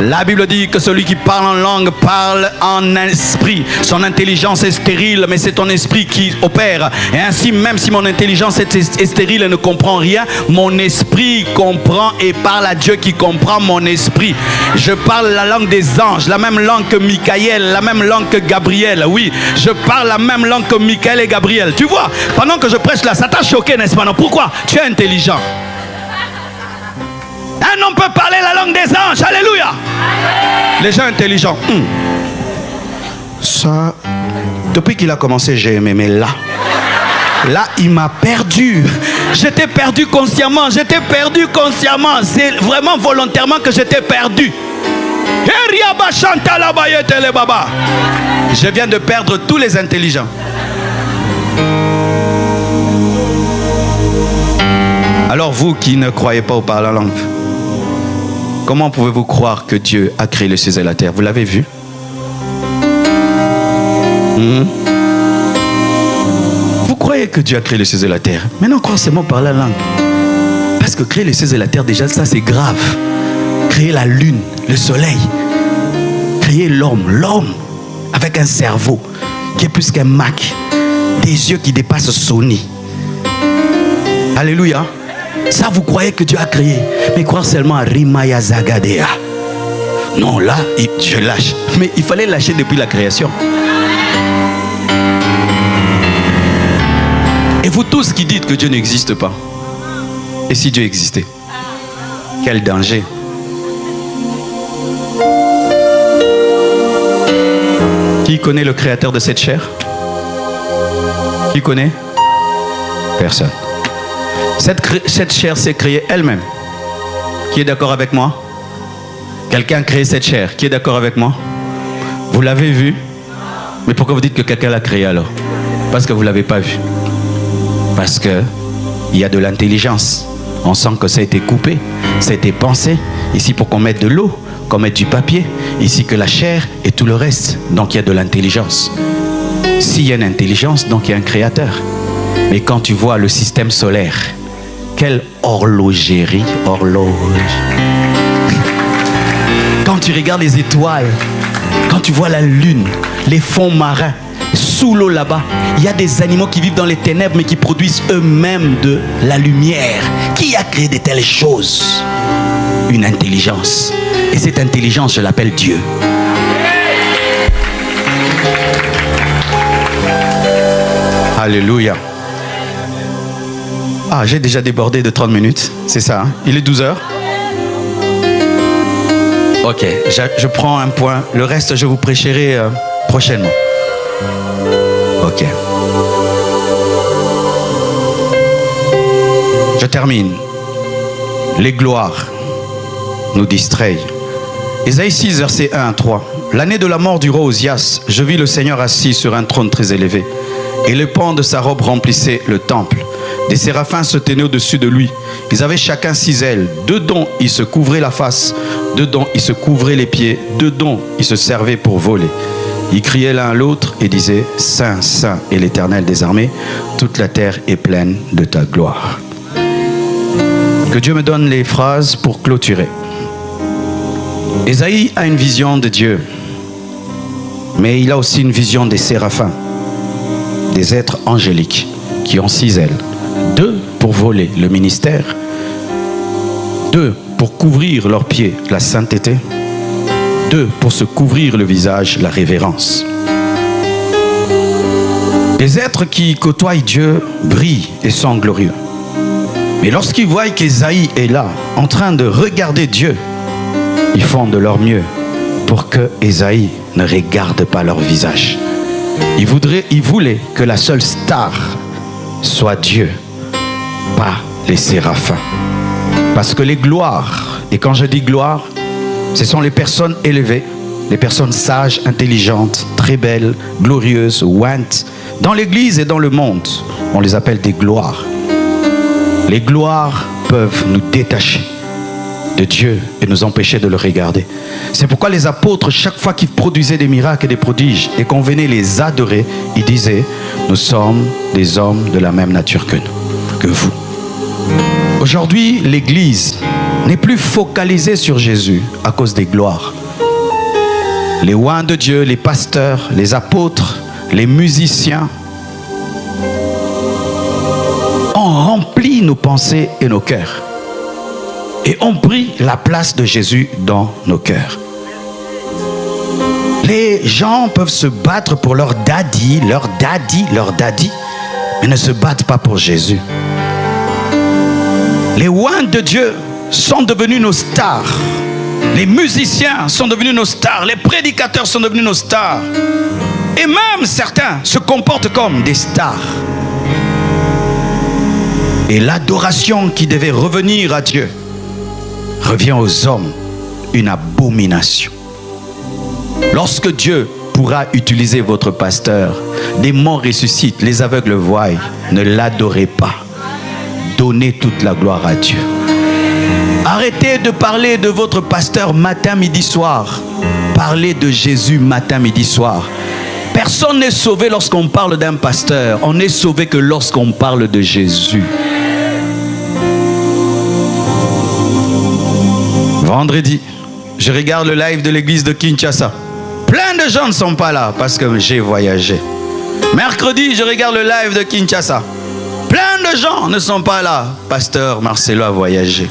La Bible dit que celui qui parle en langue parle en esprit. Son intelligence est stérile, mais c'est ton esprit qui opère. Et ainsi, même si mon intelligence est stérile et ne comprend rien, mon esprit comprend et parle à Dieu qui comprend mon esprit. Je parle la langue des anges, la même langue que Michael, la même langue que Gabriel. Oui, je parle la même langue que Michael et Gabriel. Tu vois, pendant que je prêche là, ça t'a choqué, n'est-ce pas? Non, pourquoi? Tu es intelligent. Un homme peut parler la langue des anges. Alléluia. Les gens intelligents. Ça, depuis qu'il a commencé, j'ai aimé. Mais là, il m'a perdu. J'étais perdu consciemment. C'est vraiment volontairement que j'étais perdu. Je viens de perdre tous les intelligents. Alors vous qui ne croyez pas au parler en langue, comment pouvez-vous croire que Dieu a créé les cieux et la terre? Vous l'avez vu? Vous croyez que Dieu a créé les cieux et la terre? Maintenant, croire seulement par la langue. Parce que créer les cieux et la terre, déjà, ça c'est grave. Créer la lune, le soleil. Créer l'homme avec un cerveau qui est plus qu'un Mac. Des yeux qui dépassent Sony. Alléluia. Ça, vous croyez que Dieu a créé. Mais croire seulement à Rimaya Zagadea. Non, là, je lâche. Mais il fallait lâcher depuis la création. Et vous tous qui dites que Dieu n'existe pas. Et si Dieu existait? Quel danger. Qui connaît le créateur de cette chair? Qui connaît? Personne. Cette chair s'est créée elle-même. Qui est d'accord avec moi? Quelqu'un a créé cette chair. Qui est d'accord avec moi? Vous l'avez vu? Mais pourquoi vous dites que quelqu'un l'a créé alors? Parce que vous ne l'avez pas vu. Parce qu'il y a de l'intelligence. On sent que ça a été coupé, ça a été pensé. Ici pour qu'on mette de l'eau, qu'on mette du papier. Ici que la chair et tout le reste. Donc il y a de l'intelligence. S'il y a une intelligence, donc il y a un créateur. Mais quand tu vois le système solaire, quelle horlogerie, Quand tu regardes les étoiles, quand tu vois la lune, les fonds marins, sous l'eau là-bas, il y a des animaux qui vivent dans les ténèbres mais qui produisent eux-mêmes de la lumière. Qui a créé de telles choses? Une intelligence. Et cette intelligence, je l'appelle Dieu. Alléluia. Ah, j'ai déjà débordé de 30 minutes. C'est ça, hein? Il est 12h. Ok, je prends un point. Le reste, je vous prêcherai prochainement. Ok. Je termine. Les gloires nous distraient. Ésaïe 6, versets 1 à 3. L'année de la mort du roi Osias, je vis le Seigneur assis sur un trône très élevé. Et le pan de sa robe remplissait le temple. Des séraphins se tenaient au-dessus de lui. Ils avaient chacun 6 ailes. 2 dont ils se couvraient la face, 2 dont ils se couvraient les pieds, 2 dont ils se servaient pour voler. Ils criaient l'un à l'autre et disaient: Saint, Saint est l'Éternel des armées, toute la terre est pleine de ta gloire. Que Dieu me donne les phrases pour clôturer. Ésaïe a une vision de Dieu, mais il a aussi une vision des séraphins, des êtres angéliques qui ont 6 ailes. 2 pour voler, le ministère. 2 pour couvrir leurs pieds, la sainteté. 2 pour se couvrir le visage, la révérence. Les êtres qui côtoient Dieu brillent et sont glorieux. Mais lorsqu'ils voient qu'Ésaïe est là, en train de regarder Dieu, ils font de leur mieux pour que Ésaïe ne regarde pas leur visage. Ils voulaient que la seule star soit Dieu, pas les séraphins. Parce que les gloires, et quand je dis gloire, ce sont les personnes élevées, les personnes sages, intelligentes, très belles, glorieuses, ointes. Dans l'Église et dans le monde, on les appelle des gloires. Les gloires peuvent nous détacher de Dieu et nous empêcher de le regarder. C'est pourquoi les apôtres, chaque fois qu'ils produisaient des miracles et des prodiges et qu'on venait les adorer, ils disaient: nous sommes des hommes de la même nature que nous, que vous. Aujourd'hui, l'Église n'est plus focalisée sur Jésus à cause des gloires. Les oints de Dieu, les pasteurs, les apôtres, les musiciens ont rempli nos pensées et nos cœurs et ont pris la place de Jésus dans nos cœurs. Les gens peuvent se battre pour leur daddy, mais ne se battent pas pour Jésus. Les oints de Dieu sont devenus nos stars. Les musiciens sont devenus nos stars. Les prédicateurs sont devenus nos stars. Et même certains se comportent comme des stars. Et l'adoration qui devait revenir à Dieu revient aux hommes, une abomination. Lorsque Dieu pourra utiliser votre pasteur, des morts ressuscitent, les aveugles voient, ne l'adorez pas. Donnez toute la gloire à Dieu. Arrêtez de parler de votre pasteur matin, midi, soir. Parlez de Jésus matin, midi, soir. Personne n'est sauvé lorsqu'on parle d'un pasteur. On n'est sauvé que lorsqu'on parle de Jésus. Vendredi, je regarde le live de l'église de Kinshasa. Plein de gens ne sont pas là parce que j'ai voyagé. Mercredi, je regarde le live de Kinshasa. Plein de gens ne sont pas là. Pasteur Marcelo a voyagé.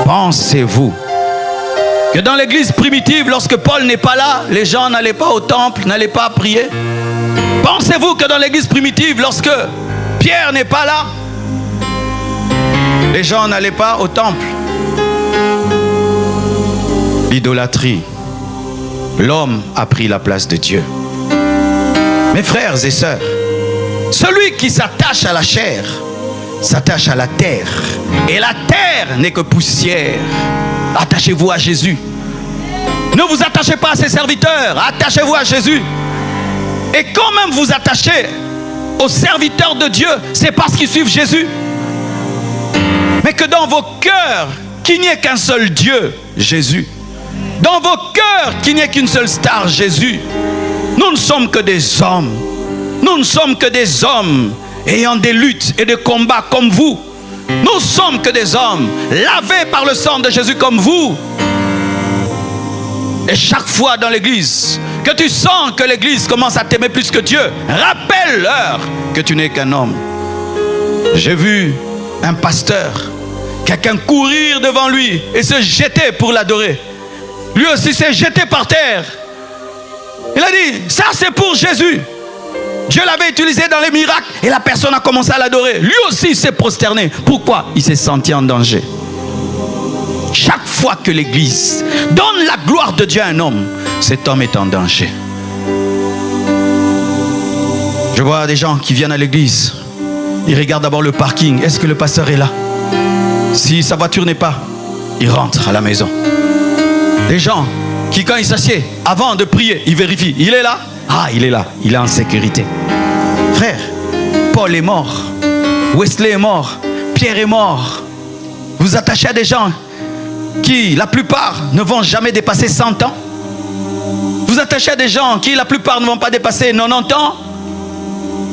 Pensez-vous que dans l'église primitive, lorsque Paul n'est pas là, les gens n'allaient pas au temple, n'allaient pas prier? Pensez-vous que dans l'église primitive, lorsque Pierre n'est pas là, les gens n'allaient pas au temple? L'idolâtrie. L'homme a pris la place de Dieu. Mes frères et sœurs, celui qui s'attache à la chair s'attache à la terre. Et la terre n'est que poussière. Attachez-vous à Jésus. Ne vous attachez pas à ses serviteurs. Attachez-vous à Jésus. Et quand même vous attachez aux serviteurs de Dieu, c'est parce qu'ils suivent Jésus. Mais que dans vos cœurs, qu'il n'y ait qu'un seul Dieu, Jésus. Dans vos cœurs, qu'il n'y ait qu'une seule star, Jésus. Nous ne sommes que des hommes. Nous ne sommes que des hommes ayant des luttes et des combats comme vous. Nous sommes que des hommes lavés par le sang de Jésus comme vous. Et chaque fois dans l'église que tu sens que l'église commence à t'aimer plus que Dieu, rappelle-leur que tu n'es qu'un homme. J'ai vu un pasteur, quelqu'un courir devant lui et se jeter pour l'adorer. Lui aussi s'est jeté par terre. Il a dit, ça c'est pour Jésus. Dieu l'avait utilisé dans les miracles et la personne a commencé à l'adorer. Lui aussi s'est prosterné. Pourquoi? Il s'est senti en danger. Chaque fois que l'église donne la gloire de Dieu à un homme, cet homme est en danger. Je vois des gens qui viennent à l'église. Ils regardent d'abord le parking. Est-ce que le pasteur est là? Si sa voiture n'est pas, ils rentrent à la maison. Des gens qui, quand ils s'assiedent, avant de prier, ils vérifient. Il est là? Ah, il est là. Il est en sécurité. Frère, Paul est mort. Wesley est mort. Pierre est mort. Vous attachez à des gens qui, la plupart, ne vont jamais dépasser 100 ans. Vous attachez à des gens qui, la plupart, ne vont pas dépasser 90 ans.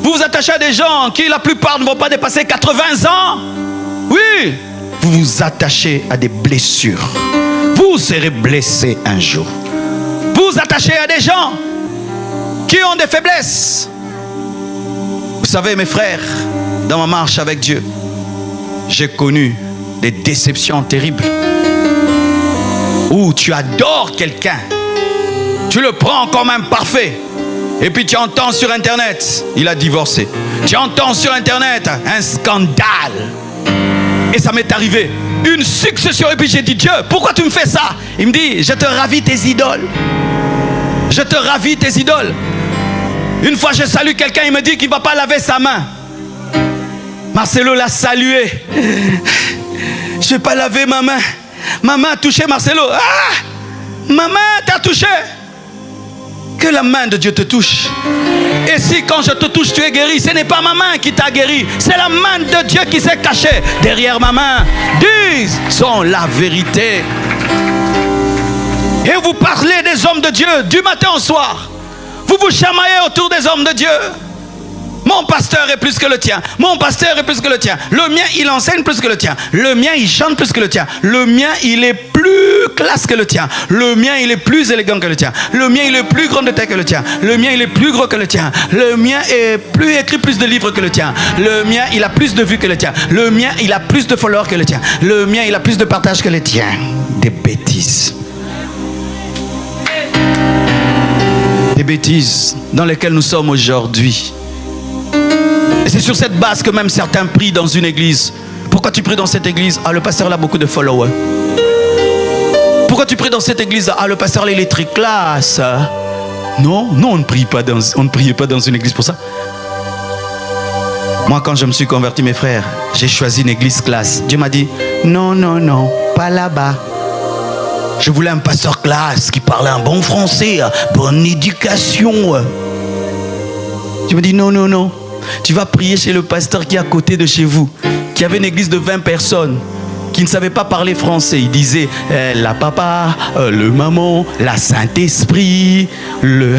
Vous vous attachez à des gens qui, la plupart, ne vont pas dépasser 80 ans. Oui, vous vous attachez à des blessures. Vous serez blessé un jour. Vous vous attachez à des gens qui ont des faiblesses. Vous savez, mes frères, dans ma marche avec Dieu, j'ai connu des déceptions terribles. Où tu adores quelqu'un, tu le prends comme un parfait, et puis tu entends sur internet, il a divorcé. Tu entends sur internet un scandale. Et ça m'est arrivé, une succession. Et puis j'ai dit, Dieu, pourquoi tu me fais ça? Il me dit, je te ravis tes idoles. Je te ravis tes idoles. Une fois je salue quelqu'un, il me dit qu'il ne va pas laver sa main. Marcelo l'a salué. Je vais pas laver ma main. Ma main a touché Marcelo. Ah! Ma main t'a touché. Que la main de Dieu te touche. Et si quand je te touche tu es guéri, ce n'est pas ma main qui t'a guéri, c'est la main de Dieu qui s'est cachée derrière ma main. Disons la vérité. Et vous parlez des hommes de Dieu du matin au soir. Vous vous chamaillez autour des hommes de Dieu. Mon pasteur est plus que le tien. Mon pasteur est plus que le tien. Le mien, il enseigne plus que le tien. Le mien, il chante plus que le tien. Le mien, il est plus classe que le tien. Le mien, il est plus élégant que le tien. Le mien, il est plus grand de taille que le tien. Le mien, il est plus gros que le tien. Le mien est plus écrit plus de livres que le tien. Le mien, il a plus de vues que le tien. Le mien, il a plus de followers que le tien. Le mien, il a plus de partage que le tien. Des bêtises. Des bêtises dans lesquelles nous sommes aujourd'hui. Et c'est sur cette base que même certains prient dans une église. Pourquoi tu pries dans cette église? Ah, le pasteur a beaucoup de followers. Pourquoi tu pries dans cette église? Ah, le pasteur il est très classe. Non, on ne priait pas dans une église pour ça. Moi, quand je me suis converti, mes frères, j'ai choisi une église classe. Dieu m'a dit, non, pas là-bas. Je voulais un pasteur classe qui parlait un bon français, bonne éducation. Dieu m'a dit, non. Tu vas prier chez le pasteur qui est à côté de chez vous, qui avait une église de 20 personnes, qui ne savait pas parler français. Il disait la papa, le maman, la Saint-Esprit, le...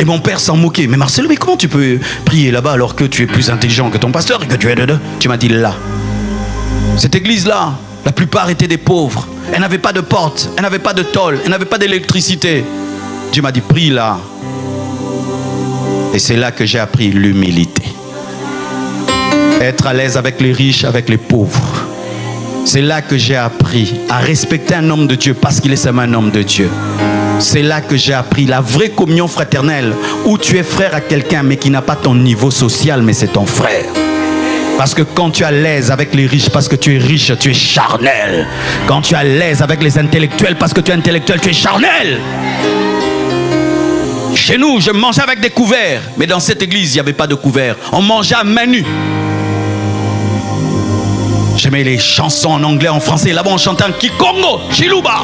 Et mon père s'en moquait. Mais Marcelo, mais comment tu peux prier là-bas alors que tu es plus intelligent que ton pasteur et que tu es de... Tu m'as dit là. Cette église-là, la plupart étaient des pauvres. Elle n'avait pas de porte, elle n'avait pas de tôle, elle n'avait pas d'électricité. Dieu m'a dit, prie là. Et c'est là que j'ai appris l'humilité. Être à l'aise avec les riches, avec les pauvres. C'est là que j'ai appris à respecter un homme de Dieu parce qu'il est seulement un homme de Dieu. C'est là que j'ai appris la vraie communion fraternelle où tu es frère à quelqu'un mais qui n'a pas ton niveau social mais c'est ton frère. Parce que quand tu es à l'aise avec les riches parce que tu es riche, tu es charnel. Quand tu es à l'aise avec les intellectuels parce que tu es intellectuel, tu es charnel. Chez nous, je mangeais avec des couverts. Mais dans cette église, il n'y avait pas de couverts. On mangeait à main nue. J'aimais les chansons en anglais, en français. Là-bas, on chantait en Kikongo, Chiluba.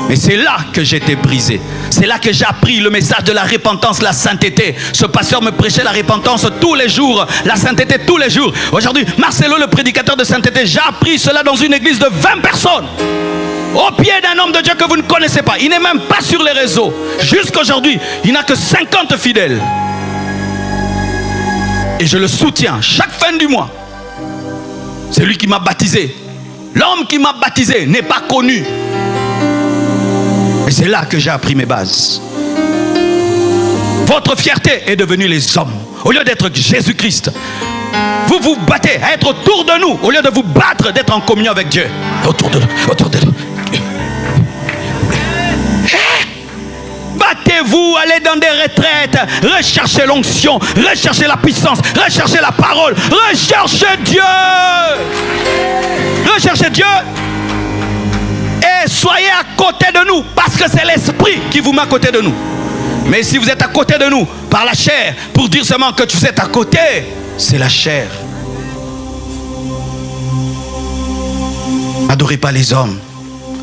Mais c'est là que j'étais brisé. C'est là que j'ai appris le message de la repentance, la sainteté. Ce pasteur me prêchait la repentance tous les jours. La sainteté tous les jours. Aujourd'hui, Marcelo, le prédicateur de sainteté, j'ai appris cela dans une église de 20 personnes. Au pied d'un homme de Dieu que vous ne connaissez pas. Il n'est même pas sur les réseaux. Jusqu'aujourd'hui, il n'a que 50 fidèles. Et je le soutiens chaque fin du mois. C'est lui qui m'a baptisé. L'homme qui m'a baptisé n'est pas connu. Et c'est là que j'ai appris mes bases. Votre fierté est devenue les hommes. Au lieu d'être Jésus-Christ, vous vous battez à être autour de nous. Au lieu de vous battre, d'être en communion avec Dieu. Autour de nous. Battez-vous, allez dans des retraites, recherchez l'onction, recherchez la puissance, recherchez la parole, recherchez Dieu. Recherchez Dieu et soyez à côté de nous parce que c'est l'esprit qui vous met à côté de nous. Mais si vous êtes à côté de nous par la chair, pour dire seulement que vous êtes à côté, c'est la chair. N'adorez pas les hommes,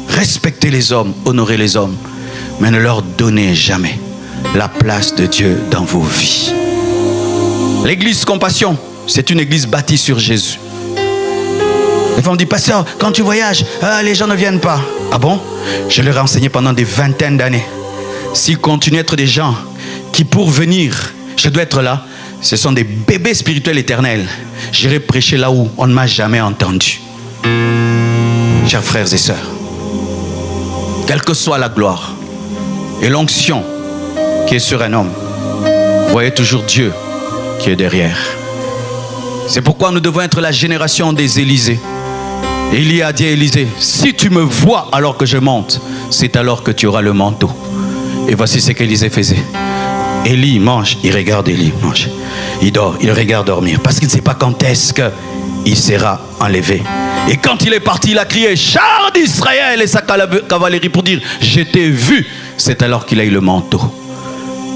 respectez les hommes, honorez les hommes. Mais ne leur donnez jamais la place de Dieu dans vos vies. L'église Compassion, c'est une église bâtie sur Jésus. Les femmes disent, pasteur, quand tu voyages, les gens ne viennent pas. Ah bon? Je leur ai enseigné pendant des vingtaines d'années. S'ils continuent à être des gens qui pour venir, je dois être là, ce sont des bébés spirituels éternels. J'irai prêcher là où on ne m'a jamais entendu. Chers frères et sœurs, quelle que soit la gloire et l'onction qui est sur un homme, voyez toujours Dieu qui est derrière. C'est pourquoi nous devons être la génération des Élysées. Élie a dit à Élisée, si tu me vois alors que je monte, c'est alors que tu auras le manteau. Et voici ce qu'Élisée faisait. Élie mange, il regarde Élie mange. Il dort, il regarde dormir. Parce qu'il ne sait pas quand est-ce qu'il sera enlevé. Et quand il est parti, il a crié, char d'Israël et sa cavalerie pour dire, je t'ai vu. C'est alors qu'il a eu le manteau.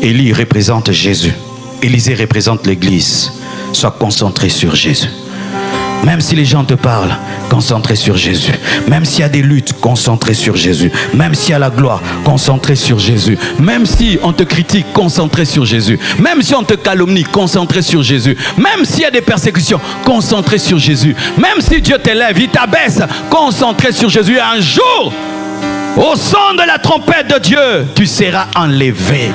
Élie représente Jésus. Élisée représente l'Église. Sois concentré sur Jésus. Même si les gens te parlent, concentré sur Jésus. Même s'il y a des luttes, concentré sur Jésus. Même s'il y a la gloire, concentré sur Jésus. Même si on te critique, concentré sur Jésus. Même si on te calomnie, concentré sur Jésus. Même s'il y a des persécutions, concentré sur Jésus. Même si Dieu t'élève, il t'abaisse, concentré sur Jésus. Et un jour, au son de la trompette de Dieu, tu seras enlevé.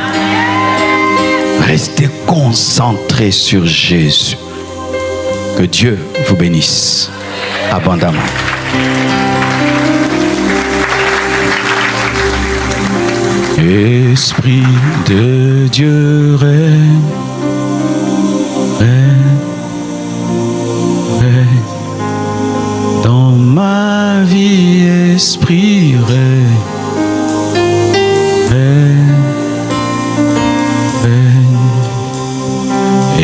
Restez concentré sur Jésus. Que Dieu vous bénisse abondamment. Esprit de Dieu règne, règne, règne. Dans ma vie, Esprit règne, règne, règne.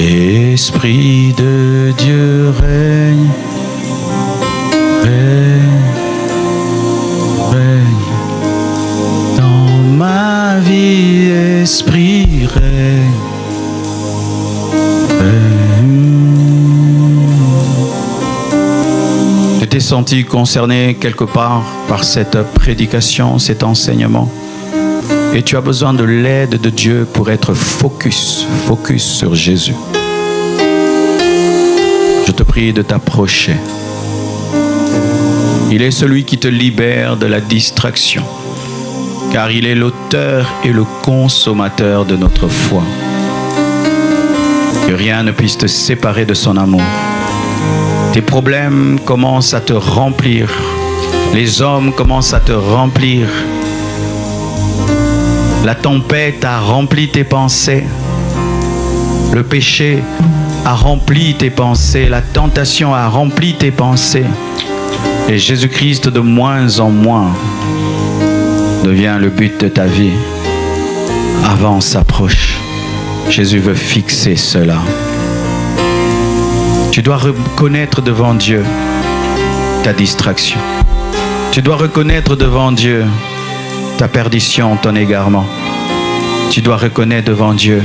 Esprit de Dieu règne, règne, règne. Dans ma vie, Esprit règne, règne. Tu t'es senti concerné quelque part par cette prédication, cet enseignement, et tu as besoin de l'aide de Dieu pour être focus sur Jésus. Je te prie de t'approcher. Il est celui qui te libère de la distraction, car il est l'auteur et le consommateur de notre foi. Que rien ne puisse te séparer de son amour. Tes problèmes commencent à te remplir. Les hommes commencent à te remplir. La tempête a rempli tes pensées. Le péché a rempli tes pensées. La tentation a rempli tes pensées. Et Jésus-Christ, de moins en moins, devient le but de ta vie. Avance, approche. Jésus veut fixer cela. Tu dois reconnaître devant Dieu ta distraction. Tu dois reconnaître devant Dieu ta perdition, ton égarement. Tu dois reconnaître devant Dieu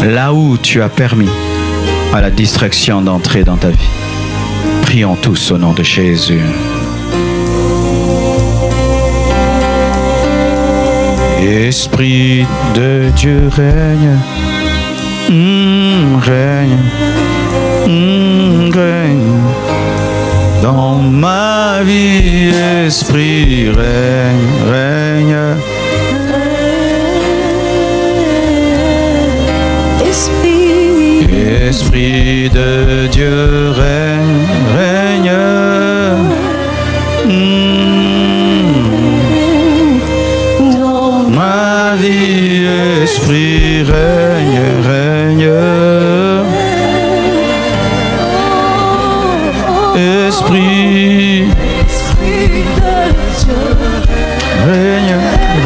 là où tu as permis à la distraction d'entrer dans ta vie. Prions tous au nom de Jésus. Esprit de Dieu règne, règne, règne. Dans ma vie, Esprit règne, règne. Esprit de Dieu règne, règne. Dans ma vie, Esprit règne, règne. Esprit règne,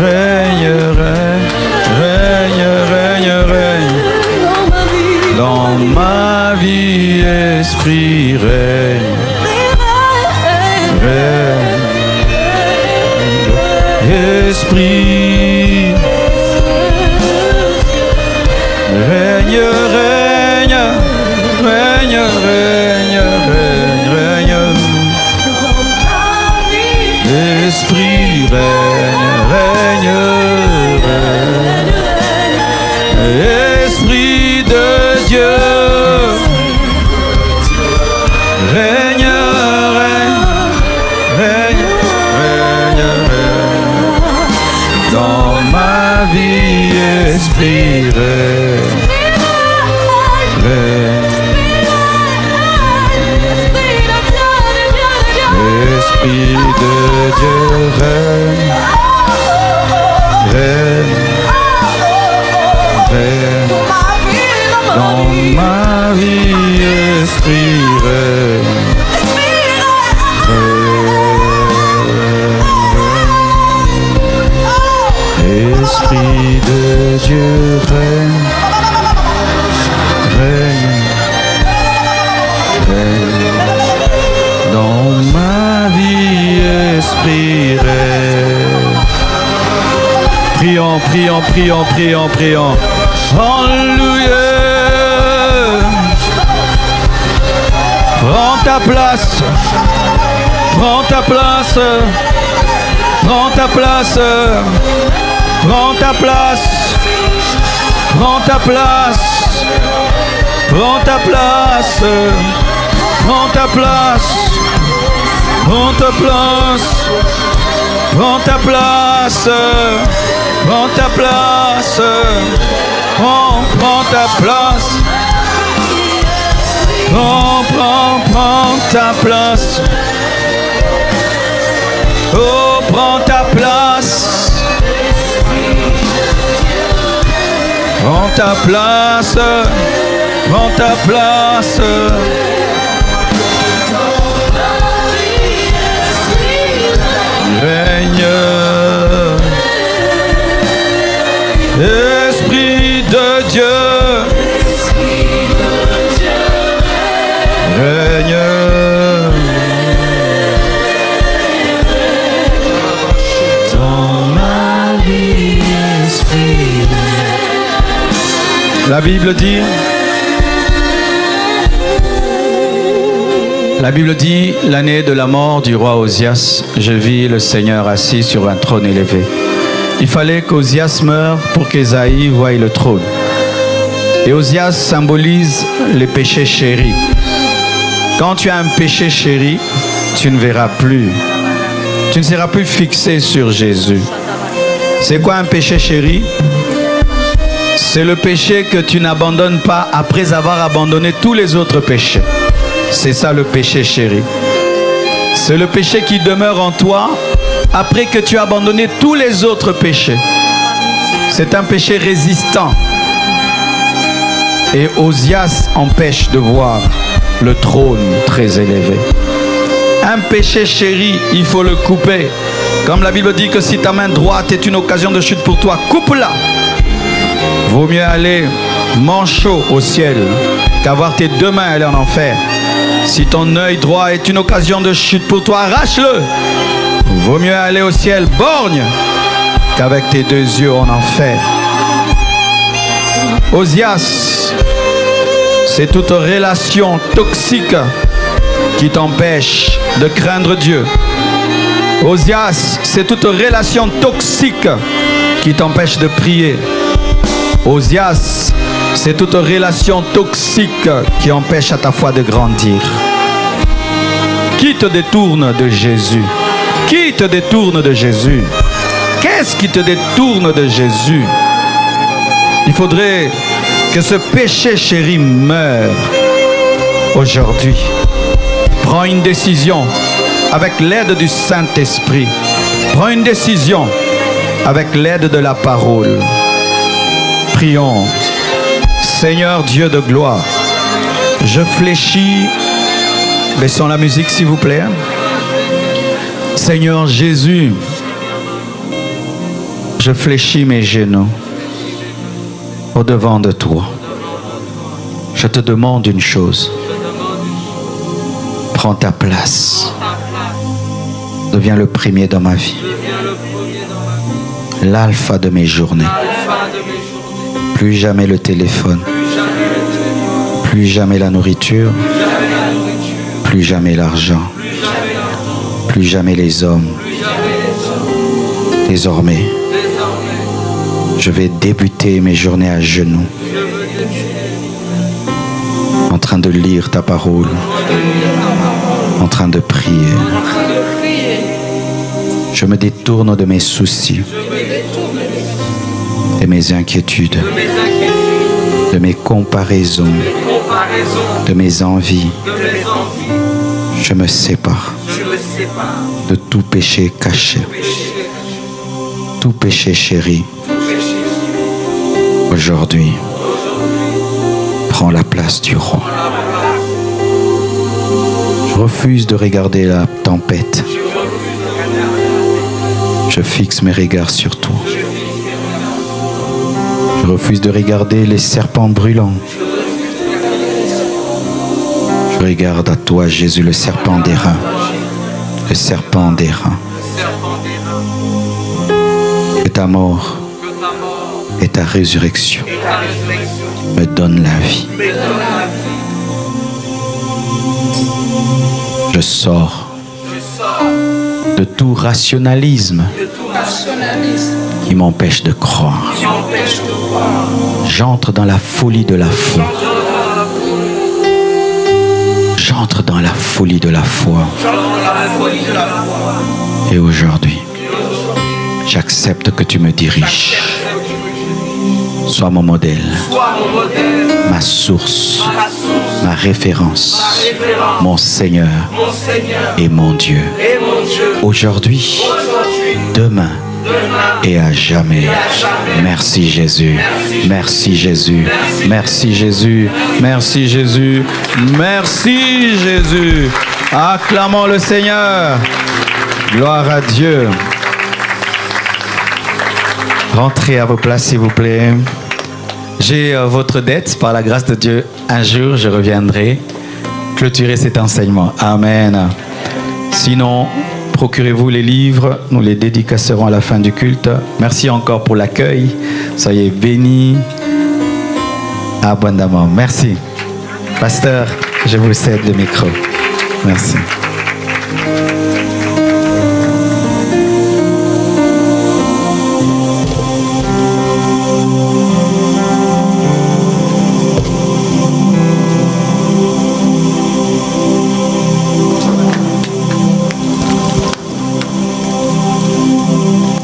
règne, règne, règne, règne. Dans ma vie, Esprit règne, règne. Esprit règne, règne, règne, règne, règne, règne. Esprit règne, règne, règne. Esprit de Dieu règne, règne, règne, règne, règne. Dans ma vie, Esprit règne, règne. Esprit de Dieu règne, règne, règne. Dans ma vie, Esprit règne, règne. Esprit de Dieu règne, règne, règne. Dans ma vie, Esprit règne. Prions, prions, prions, prions, prions. Alléluia. Prends ta place. Prends ta place. Prends ta place. Prends ta place. Prends ta place. Prends ta place. Prends ta place. Prends ta place. Prends ta place. Prends ta place. Prends ta place. Prends ta place. Oh, prends ta place. Prends ta place. Prends ta place. Règne. Esprit de Dieu. Règne. La Bible dit, l'année de la mort du roi Osias, je vis le Seigneur assis sur un trône élevé. Il fallait qu'Osias meure pour qu'Ésaïe voie le trône. Et Osias symbolise les péchés chéris. Quand tu as un péché chéri, tu ne verras plus. Tu ne seras plus fixé sur Jésus. C'est quoi un péché chéri? C'est le péché que tu n'abandonnes pas après avoir abandonné tous les autres péchés. C'est ça le péché chéri. C'est le péché qui demeure en toi après que tu as abandonné tous les autres péchés. C'est un péché résistant. Et Osias empêche de voir le trône très élevé. Un péché chéri, il faut le couper. Comme la Bible dit que si ta main droite est une occasion de chute pour toi, coupe-la. Vaut mieux aller manchot au ciel qu'avoir tes deux mains aller en enfer. Si ton œil droit est une occasion de chute pour toi, arrache-le. Vaut mieux aller au ciel borgne qu'avec tes deux yeux en enfer. Osias, c'est toute relation toxique qui t'empêche de craindre Dieu. Osias, c'est toute relation toxique qui t'empêche de prier. Osias, c'est toute relation toxique qui empêche à ta foi de grandir. Qui te détourne de Jésus? Qui te détourne de Jésus? Qu'est-ce qui te détourne de Jésus? Il faudrait que ce péché chéri meure aujourd'hui. Prends une décision avec l'aide du Saint-Esprit. Prends une décision avec l'aide de la parole. Prions. Seigneur Dieu de gloire, je fléchis. Baissons la musique s'il vous plaît. Seigneur Jésus, je fléchis mes genoux au-devant de toi. Je te demande une chose. Prends ta place. Deviens le premier dans ma vie. L'alpha de mes journées. Plus jamais le téléphone. Plus jamais la nourriture. Plus jamais l'argent. Plus jamais les hommes. Désormais, je vais débuter mes journées à genoux, en train de lire ta parole, en train de prier. Je me détourne de mes soucis, de mes inquiétudes, de mes comparaisons, de mes envies. Je me sépare de tout péché caché, tout péché chéri. Aujourd'hui, prends la place du roi. Je refuse de regarder la tempête. Je fixe mes regards sur toi. Je refuse de regarder les serpents brûlants. Je regarde à toi, Jésus, le serpent d'airain. Le serpent d'airain. Que ta mort et ta résurrection me donnent la vie. Je sors de tout rationalisme qui m'empêche de croire. J'entre dans la folie de la foi. J'entre dans la folie de la foi. Et aujourd'hui, j'accepte que tu me diriges. Sois mon modèle, ma source, ma référence, mon Seigneur et mon Dieu. Aujourd'hui, demain et à jamais. Merci Jésus. Merci Jésus. Merci Jésus. Merci Jésus. Merci Jésus. Acclamons le Seigneur. Gloire à Dieu. Rentrez à vos places s'il vous plaît. J'ai votre dette par la grâce de Dieu. Un jour je reviendrai clôturer cet enseignement. Amen. Sinon, procurez-vous les livres, nous les dédicacerons à la fin du culte. Merci encore pour l'accueil. Soyez bénis abondamment. Merci. Pasteur, je vous cède le micro. Merci.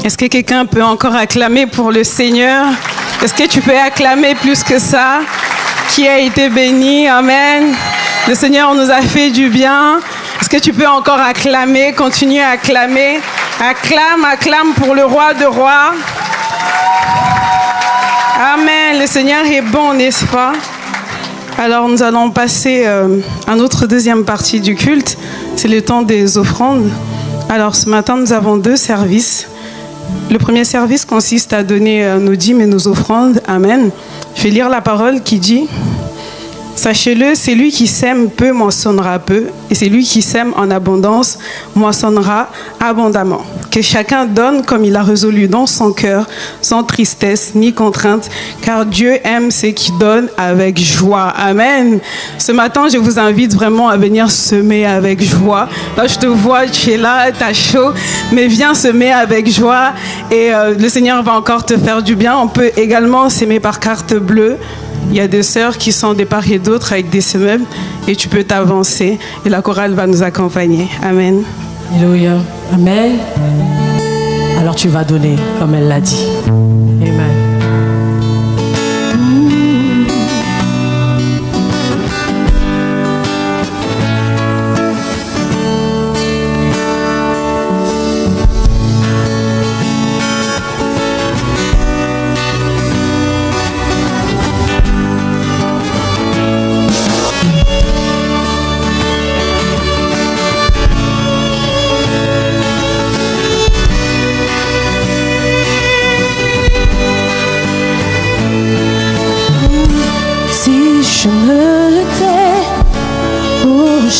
Est-ce que quelqu'un peut encore acclamer pour le Seigneur? Est-ce que tu peux acclamer plus que ça? Qui a été béni? Amen. Le Seigneur nous a fait du bien. Est-ce que tu peux encore acclamer? Continuer à acclamer. Acclame, acclame pour le roi de rois. Amen. Le Seigneur est bon, n'est-ce pas? Alors nous allons passer à notre deuxième partie du culte. C'est le temps des offrandes. Alors ce matin, nous avons 2 services. Le premier service consiste à donner nos dîmes et nos offrandes. Amen. Je vais lire la parole qui dit: Sachez-le, c'est lui qui sème peu moissonnera peu, et c'est lui qui sème en abondance moissonnera abondamment. Que chacun donne comme il a résolu dans son cœur, sans tristesse ni contrainte, car Dieu aime ceux qui donnent avec joie. Amen. Ce matin, je vous invite vraiment à venir semer avec joie. Là, je te vois, tu es là, tu as chaud, mais viens semer avec joie et le Seigneur va encore te faire du bien. On peut également s'aimer par carte bleue. Il y a des sœurs qui sont de part et d'autre avec des semelles et tu peux t'avancer et la chorale va nous accompagner. Amen. Alléluia. Amen. Alors tu vas donner comme elle l'a dit. Amen.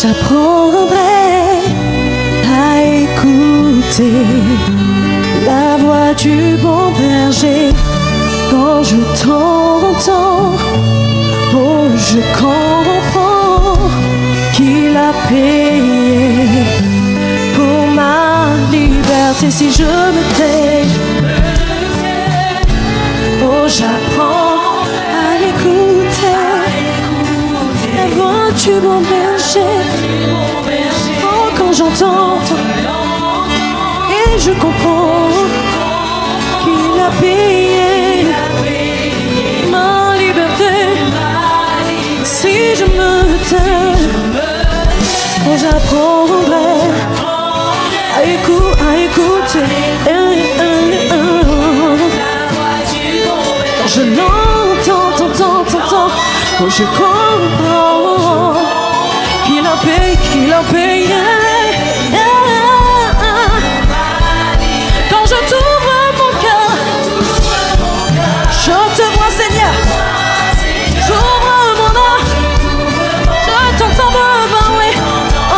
J'apprendrai à écouter la voix du bon berger. Quand je t'entends, oh, je comprends qu'il a payé pour ma liberté. Si je me tais, oh, j'apprends à écouter la voix du bon berger. Oh, quand j'entends et je comprends qu'il a payé ma liberté. Si je me tais, oh, j'apprendrai à écouter. Quand je l'entends, oh, je comprends qu'il a payé. Quand je t'ouvre mon cœur, je te vois Seigneur. T'ouvres mon âme, je t'entends me parler. Oh,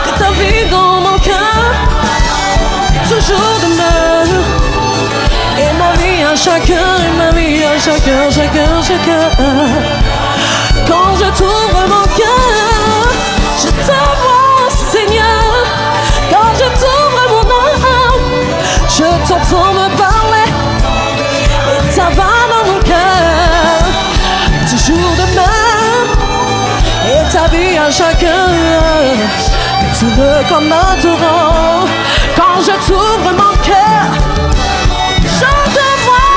de ta vie dans mon cœur, toujours de même. Et ma vie à chacun, et ma vie à chacun. Quand je t'ouvre mon cœur, je te vois Seigneur. chacun. Tourne comme un torrent. Quand je t'ouvre mon cœur, je te vois.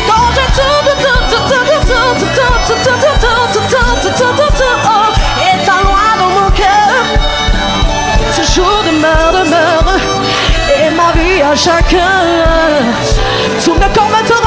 Quand je t'ouvre et ta loi dans mon cœur, toujours demeure. Et ma vie à chacun. Tourne comme un torrent.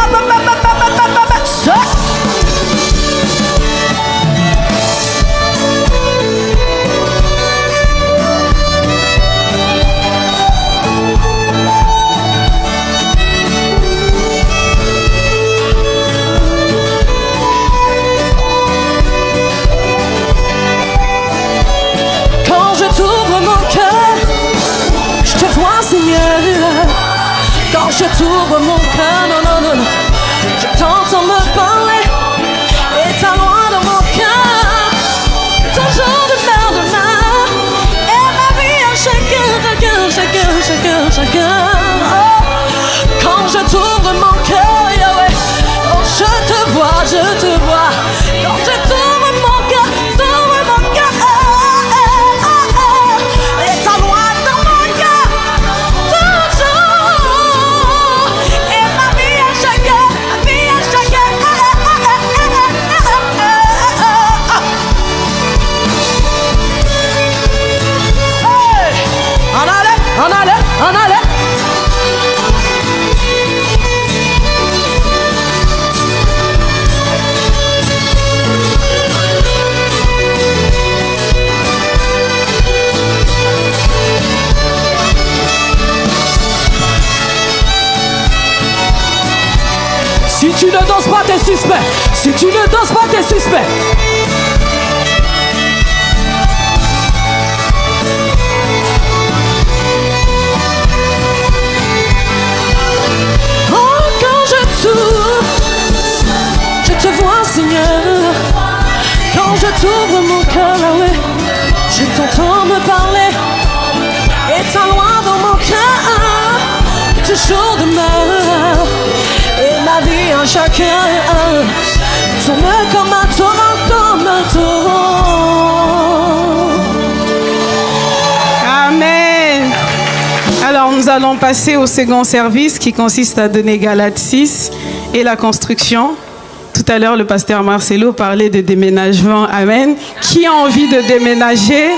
Quand je t'ouvre mon cœur, non, je t'entends me parler et ta loi dans mon cœur, toujours de main. Et ma vie à chacun. Oh, quand je t'ouvre mon cœur, Yahweh, oh, je te vois. Quand je t'ouvre mon cœur, et ta loi dans mon cœur, toujours. Et ma vie à chacun. Hey, en allez. Si tu ne danses pas, t'es suspect. Oh, quand je t'ouvre, je te vois, Seigneur. Quand je t'ouvre mon cœur, ouais, je t'entends me parler. Et ta loi dans mon cœur, toujours demeure. Et ma vie en chacun tourne comme un torrent. Amen. Alors nous allons passer au second service qui consiste à donner Galates 6 et la construction. Tout à l'heure, le pasteur Marcelo parlait de déménagement. Amen. Qui a envie de déménager?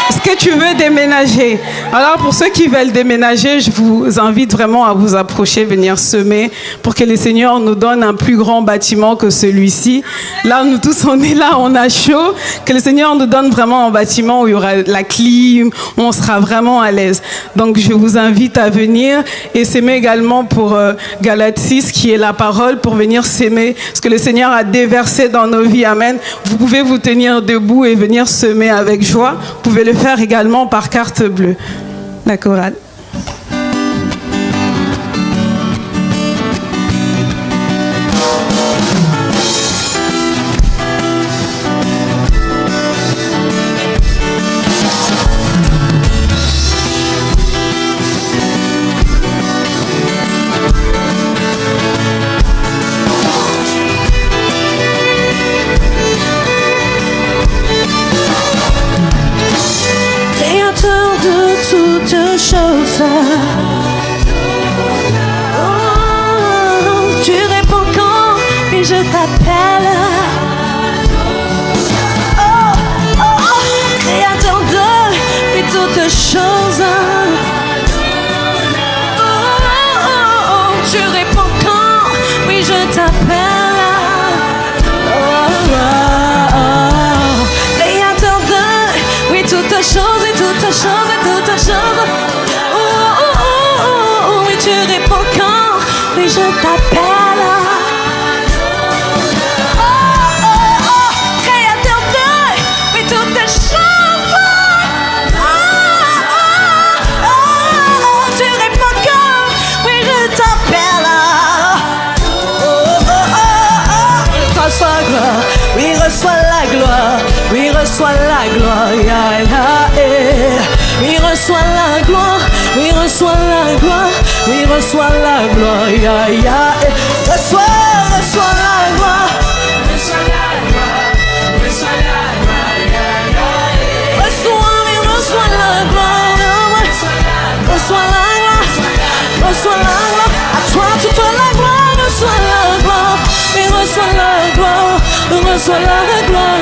Est-ce que tu veux déménager? Alors, pour ceux qui veulent déménager, je vous invite vraiment à vous approcher, venir semer pour que le Seigneur nous donne un plus grand bâtiment que celui-ci. Là, nous tous, on est là, on a chaud. Que le Seigneur nous donne vraiment un bâtiment où il y aura la clim, où on sera vraiment à l'aise. Donc, je vous invite à venir et s'aimer également pour Galates 6, qui est la parole, pour venir s'aimer ce que le Seigneur a déversé dans nos vies. Amen. Vous pouvez vous tenir debout et venir semer avec joie. Vous pouvez le faire également par carte bleue. La chorale. Tu réponds quand, puis je t'appelle. Créateur de puis toutes choses. Tu réponds quand, puis je t'appelle. Créateur de oui toutes choses et toutes choses et toutes choses. Oui, tu réponds quand, oui, je t'appelle. Créateur de oui toutes choses. Tu réponds quand, oui, je t'appelle. Reçois la gloire, oui, reçois la gloire, oui, reçois la gloire, oui, reçois la gloire, oui, reçois la gloire, oui, reçois la gloire, reçois la gloire, reçois la gloire, reçois la gloire, reçois la gloire,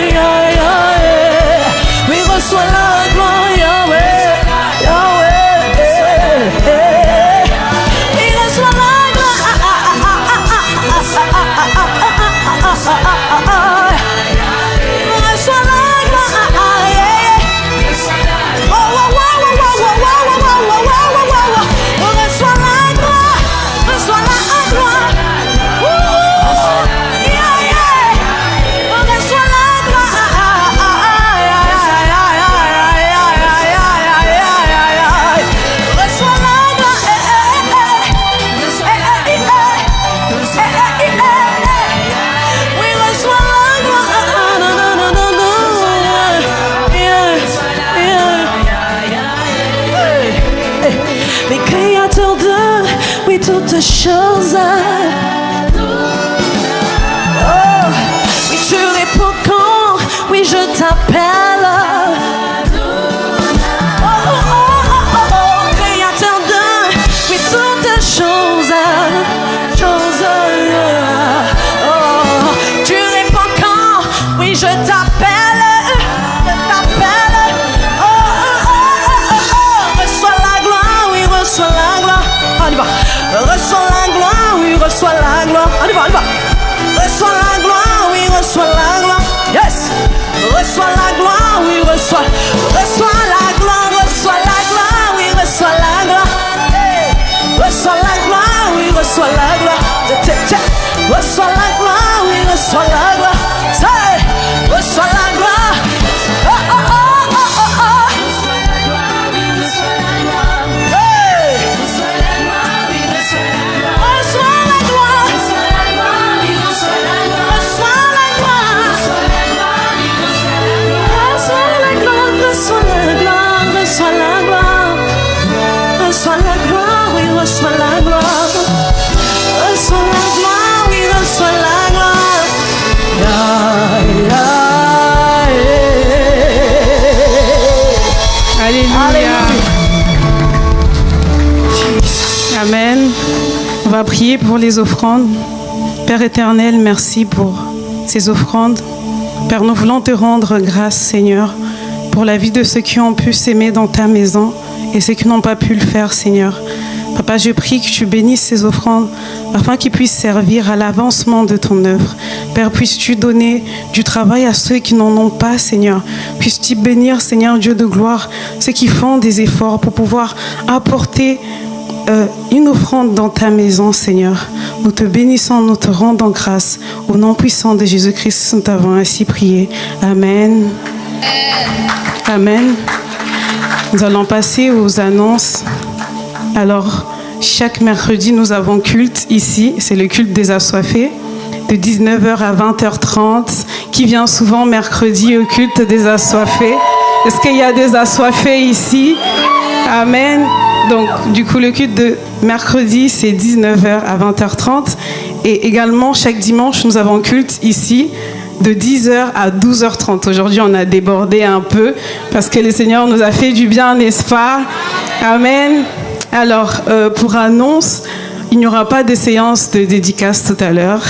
oui, reçois la gloire, Yahweh, Yahweh, oui, reçois la gloire, reçois la gloire, oh, oh, oh, oh, oh, oh, oh, oh, oh, oh, oh, reçois la gloire, reçois la gloire, yeah, yeah, reçois la gloire, reçois la gloire, oui, reçois la gloire, non, non, non, non, non, mais créateur de, oui, toutes choses. Oh, oui, tu réponds quand, oui, je t'appelle. Oh, oh, oh, oh, oh, oh, créateur de, oui, toutes choses. Oh, tu réponds quand, oui, je t'appelle. Je t'appelle. Oh, oh, oh, oh, oh, oh, reçois la gloire, oui, reçois la gloire. On y va. Reçois la gloire, oui, reçois la gloire. On y va, on y va. Reçois la gloire, oui, reçois la gloire. Yes. Reçois la gloire, oui, reçois. Reçois la gloire, oui, reçois la gloire. Hey. Reçois la gloire, oui, reçois la gloire. Reçois la gloire, oui, reçois la gloire. Say. Reçois la gloire. Oh, oh, oh, oh, oh, oh. Hey. Reçois la gloire. Reçois la gloire. Reçois la gloire. Reçois la gloire. Reçois la gloire. Reçois la gloire. Reçois la gloire. Reçois la gloire, oui, reçois la gloire. Reçois la gloire, oui, reçois la gloire. Alléluia. Amen. On va prier pour les offrandes. Père éternel, merci pour ces offrandes. Père, nous voulons te rendre grâce, Seigneur, pour la vie de ceux qui ont pu s'aimer dans ta maison et ceux qui n'ont pas pu le faire, Seigneur. Papa, je prie que tu bénisses ces offrandes afin qu'ils puissent servir à l'avancement de ton œuvre. Père, puisses-tu donner du travail à ceux qui n'en ont pas, Seigneur. Puisses-tu bénir, Seigneur Dieu de gloire, ceux qui font des efforts pour pouvoir apporter une offrande dans ta maison, Seigneur. Nous te bénissons, nous te rendons grâce. Au nom puissant de Jésus-Christ, nous t'avons ainsi prié. Amen. Amen. Nous allons passer aux annonces. Alors, chaque mercredi, nous avons culte ici. C'est le culte des assoiffés, de 19h à 20h30. Qui vient souvent mercredi au culte des assoiffés? Est-ce qu'il y a des assoiffés ici? Amen. Donc, du coup, le culte de mercredi, c'est 19h à 20h30. Et également, chaque dimanche, nous avons culte ici de 10h à 12h30. Aujourd'hui, on a débordé un peu parce que le Seigneur nous a fait du bien, n'est-ce pas? Amen. Alors, pour annonce, il n'y aura pas de séance de dédicace tout à l'heure.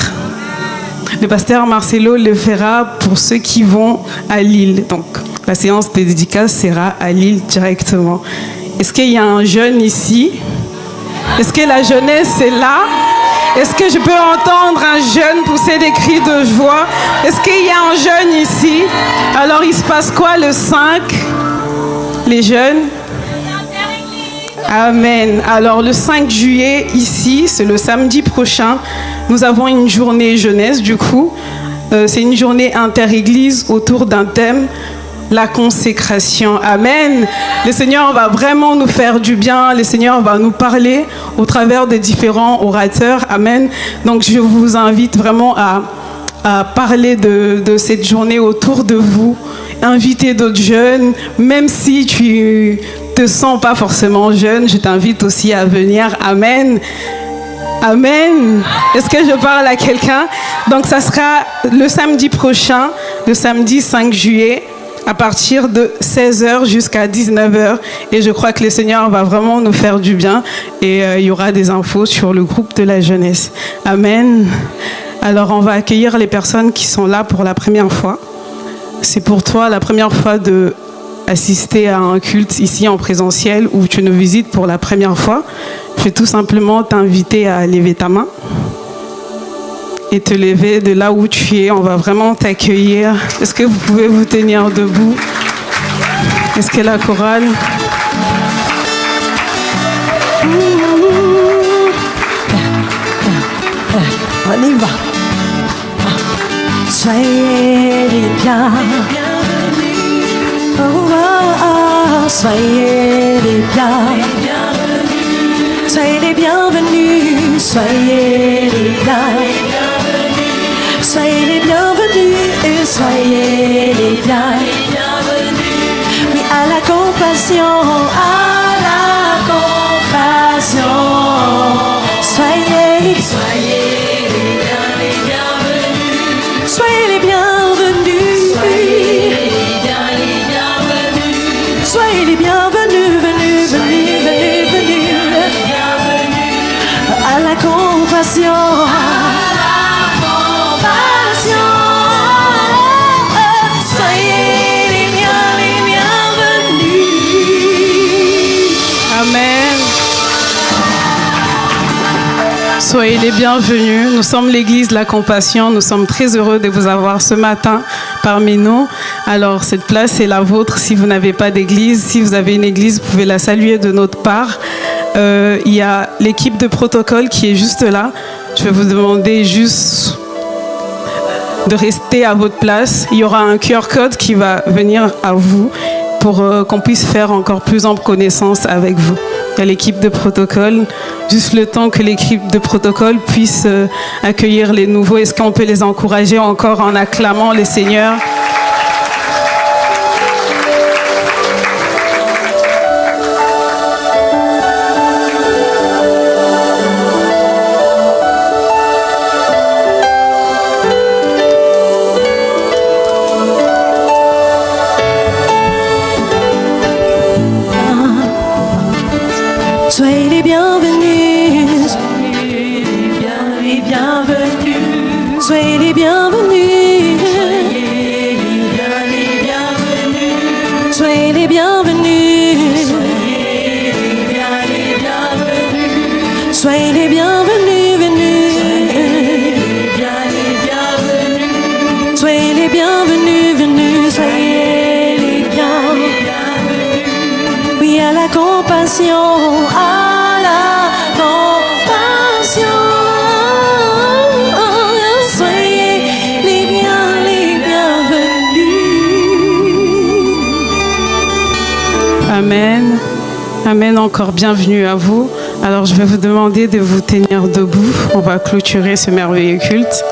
Le pasteur Marcelo le fera pour ceux qui vont à Lille. Donc, la séance de dédicace sera à Lille directement. Est-ce qu'il y a un jeune ici? Est-ce que la jeunesse est là? Est-ce que je peux entendre un jeune pousser des cris de joie? Est-ce qu'il y a un jeune ici? Alors, il se passe quoi le 5? Les jeunes? Amen. Alors, le 5 juillet, ici, c'est le samedi prochain, nous avons une journée jeunesse, du coup. C'est une journée inter-église autour d'un thème, la consécration. Amen. Le Seigneur va vraiment nous faire du bien. Le Seigneur va nous parler au travers des différents orateurs. Amen. Donc, je vous invite vraiment à parler de cette journée autour de vous. Invitez d'autres jeunes. Même si tu te sens pas forcément jeune, je t'invite aussi à venir. Amen. Amen. Est-ce que je parle à quelqu'un? Donc, ça sera le samedi prochain, le samedi 5 juillet, à partir de 16h jusqu'à 19h. Et je crois que le Seigneur va vraiment nous faire du bien. Et il y aura des infos sur le groupe de la jeunesse. Amen. Alors on va accueillir les personnes qui sont là pour la première fois. C'est pour toi la première fois de assister à un culte ici en présentiel ou tu nous visites pour la première fois. Je vais tout simplement t'inviter à lever ta main et te lever de là où tu es. On va vraiment t'accueillir. Est-ce que vous pouvez vous tenir debout? Est-ce que la chorale? On y va. Soyez les bienvenus. Oh, oh, oh. Soyez les bienvenus. Soyez les bienvenus. Soyez les bienvenus. Soyez les bienvenus. Et soyez les bienvenus. Oui, à la compassion. À la compassion. Soyez les bienvenus. Soyez les bienvenus. Soyez les bienvenus, venus, venus, venus, venus. À la compassion. Soyez les bienvenus. Amen. Soyez les bienvenus. Nous sommes l'église La Compassion. Nous sommes très heureux de vous avoir ce matin parmi nous. Alors, cette place est la vôtre si vous n'avez pas d'église. Si vous avez une église, vous pouvez la saluer de notre part. Il y a l'équipe de protocole qui est juste là. Je vais vous demander juste de rester à votre place. Il y aura un QR code qui va venir à vous pour qu'on puisse faire encore plus en connaissance avec vous. Il y a l'équipe de protocole. Juste le temps que l'équipe de protocole puisse accueillir les nouveaux. Est-ce qu'on peut les encourager encore en acclamant les seigneurs? Soyez les bienvenus. Soyez les bienvenus. Soyez les bienvenus. Soyez les bienvenus. Soyez les bienvenus, venus. Soyez les bienvenus, venus. Soyez les bienvenus. Oui, à la compassion, à la compassion. Soyez les bienvenus. Amen. Amen. Encore bienvenue à vous. Alors, je vais vous demander de vous tenir debout. On va clôturer ce merveilleux culte.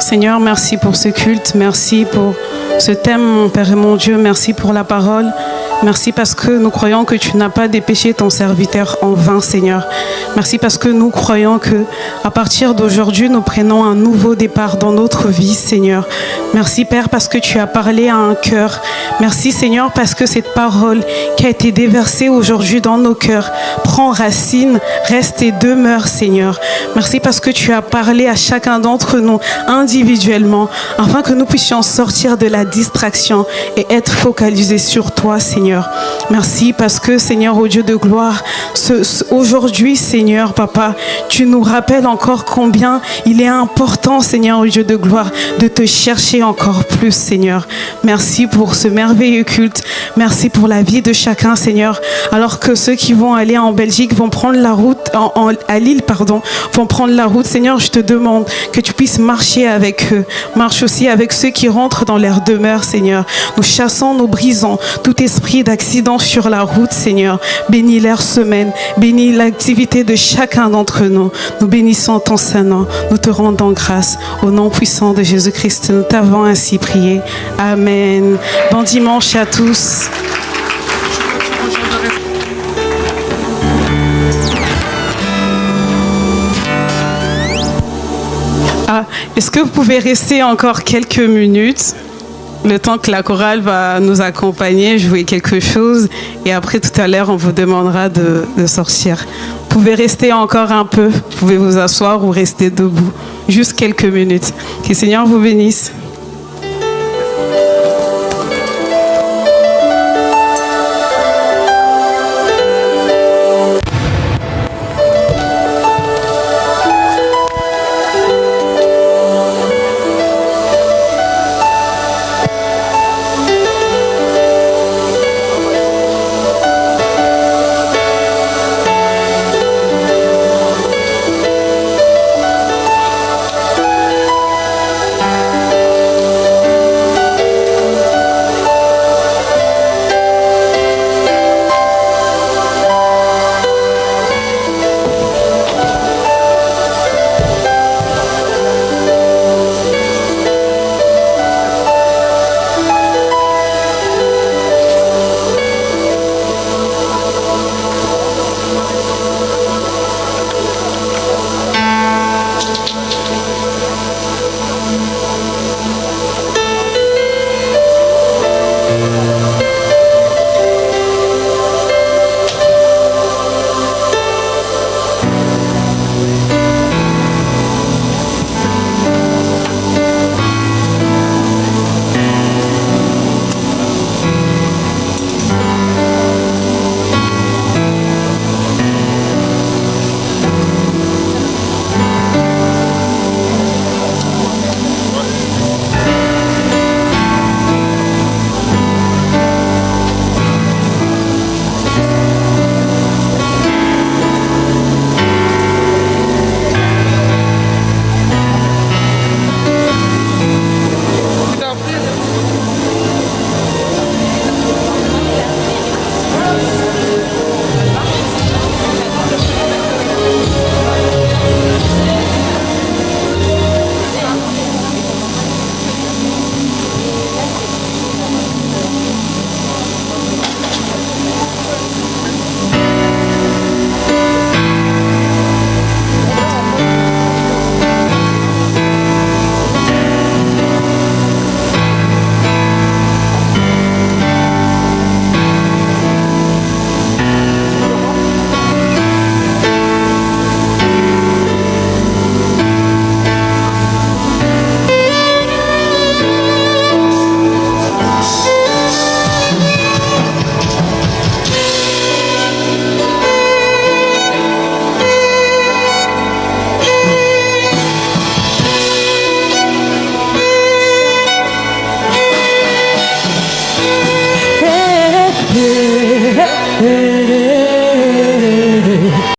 Seigneur, merci pour ce culte, merci pour ce thème, mon Père et mon Dieu, merci pour la parole. Merci parce que nous croyons que tu n'as pas dépêché ton serviteur en vain, Seigneur. Merci parce que nous croyons que à partir d'aujourd'hui, nous prenons un nouveau départ dans notre vie, Seigneur. Merci, Père, parce que tu as parlé à un cœur. Merci, Seigneur, parce que cette parole qui a été déversée aujourd'hui dans nos cœurs prend racine, reste et demeure, Seigneur. Merci parce que tu as parlé à chacun d'entre nous individuellement, afin que nous puissions sortir de la distraction et être focalisés sur toi, Seigneur. Merci parce que, Seigneur, au Dieu de gloire, aujourd'hui, Seigneur, Papa, tu nous rappelles encore combien il est important, Seigneur, au Dieu de gloire, de te chercher encore plus, Seigneur. Merci pour ce merveilleux culte. Merci pour la vie de chacun, Seigneur. Alors que ceux qui vont aller en Belgique vont prendre la route, à Lille, vont prendre la route, Seigneur, je te demande que tu puisses marcher avec eux. Marche aussi avec ceux qui rentrent dans leur demeure, Seigneur. Nous chassons, nous brisons tout esprit d'accident sur la route, Seigneur. Bénis leur semaine, bénis l'activité de chacun d'entre nous. Nous bénissons ton Saint-Nom, nous te rendons grâce. Au nom puissant de Jésus-Christ, nous t'avons ainsi prié. Amen. Bon dimanche à tous. Est-ce que vous pouvez rester encore quelques minutes? le temps que la chorale va nous accompagner, jouer quelque chose. Et après, tout à l'heure, on vous demandera de sortir. Vous pouvez rester encore un peu. Vous pouvez vous asseoir ou rester debout. Juste quelques minutes. Que le Seigneur vous bénisse.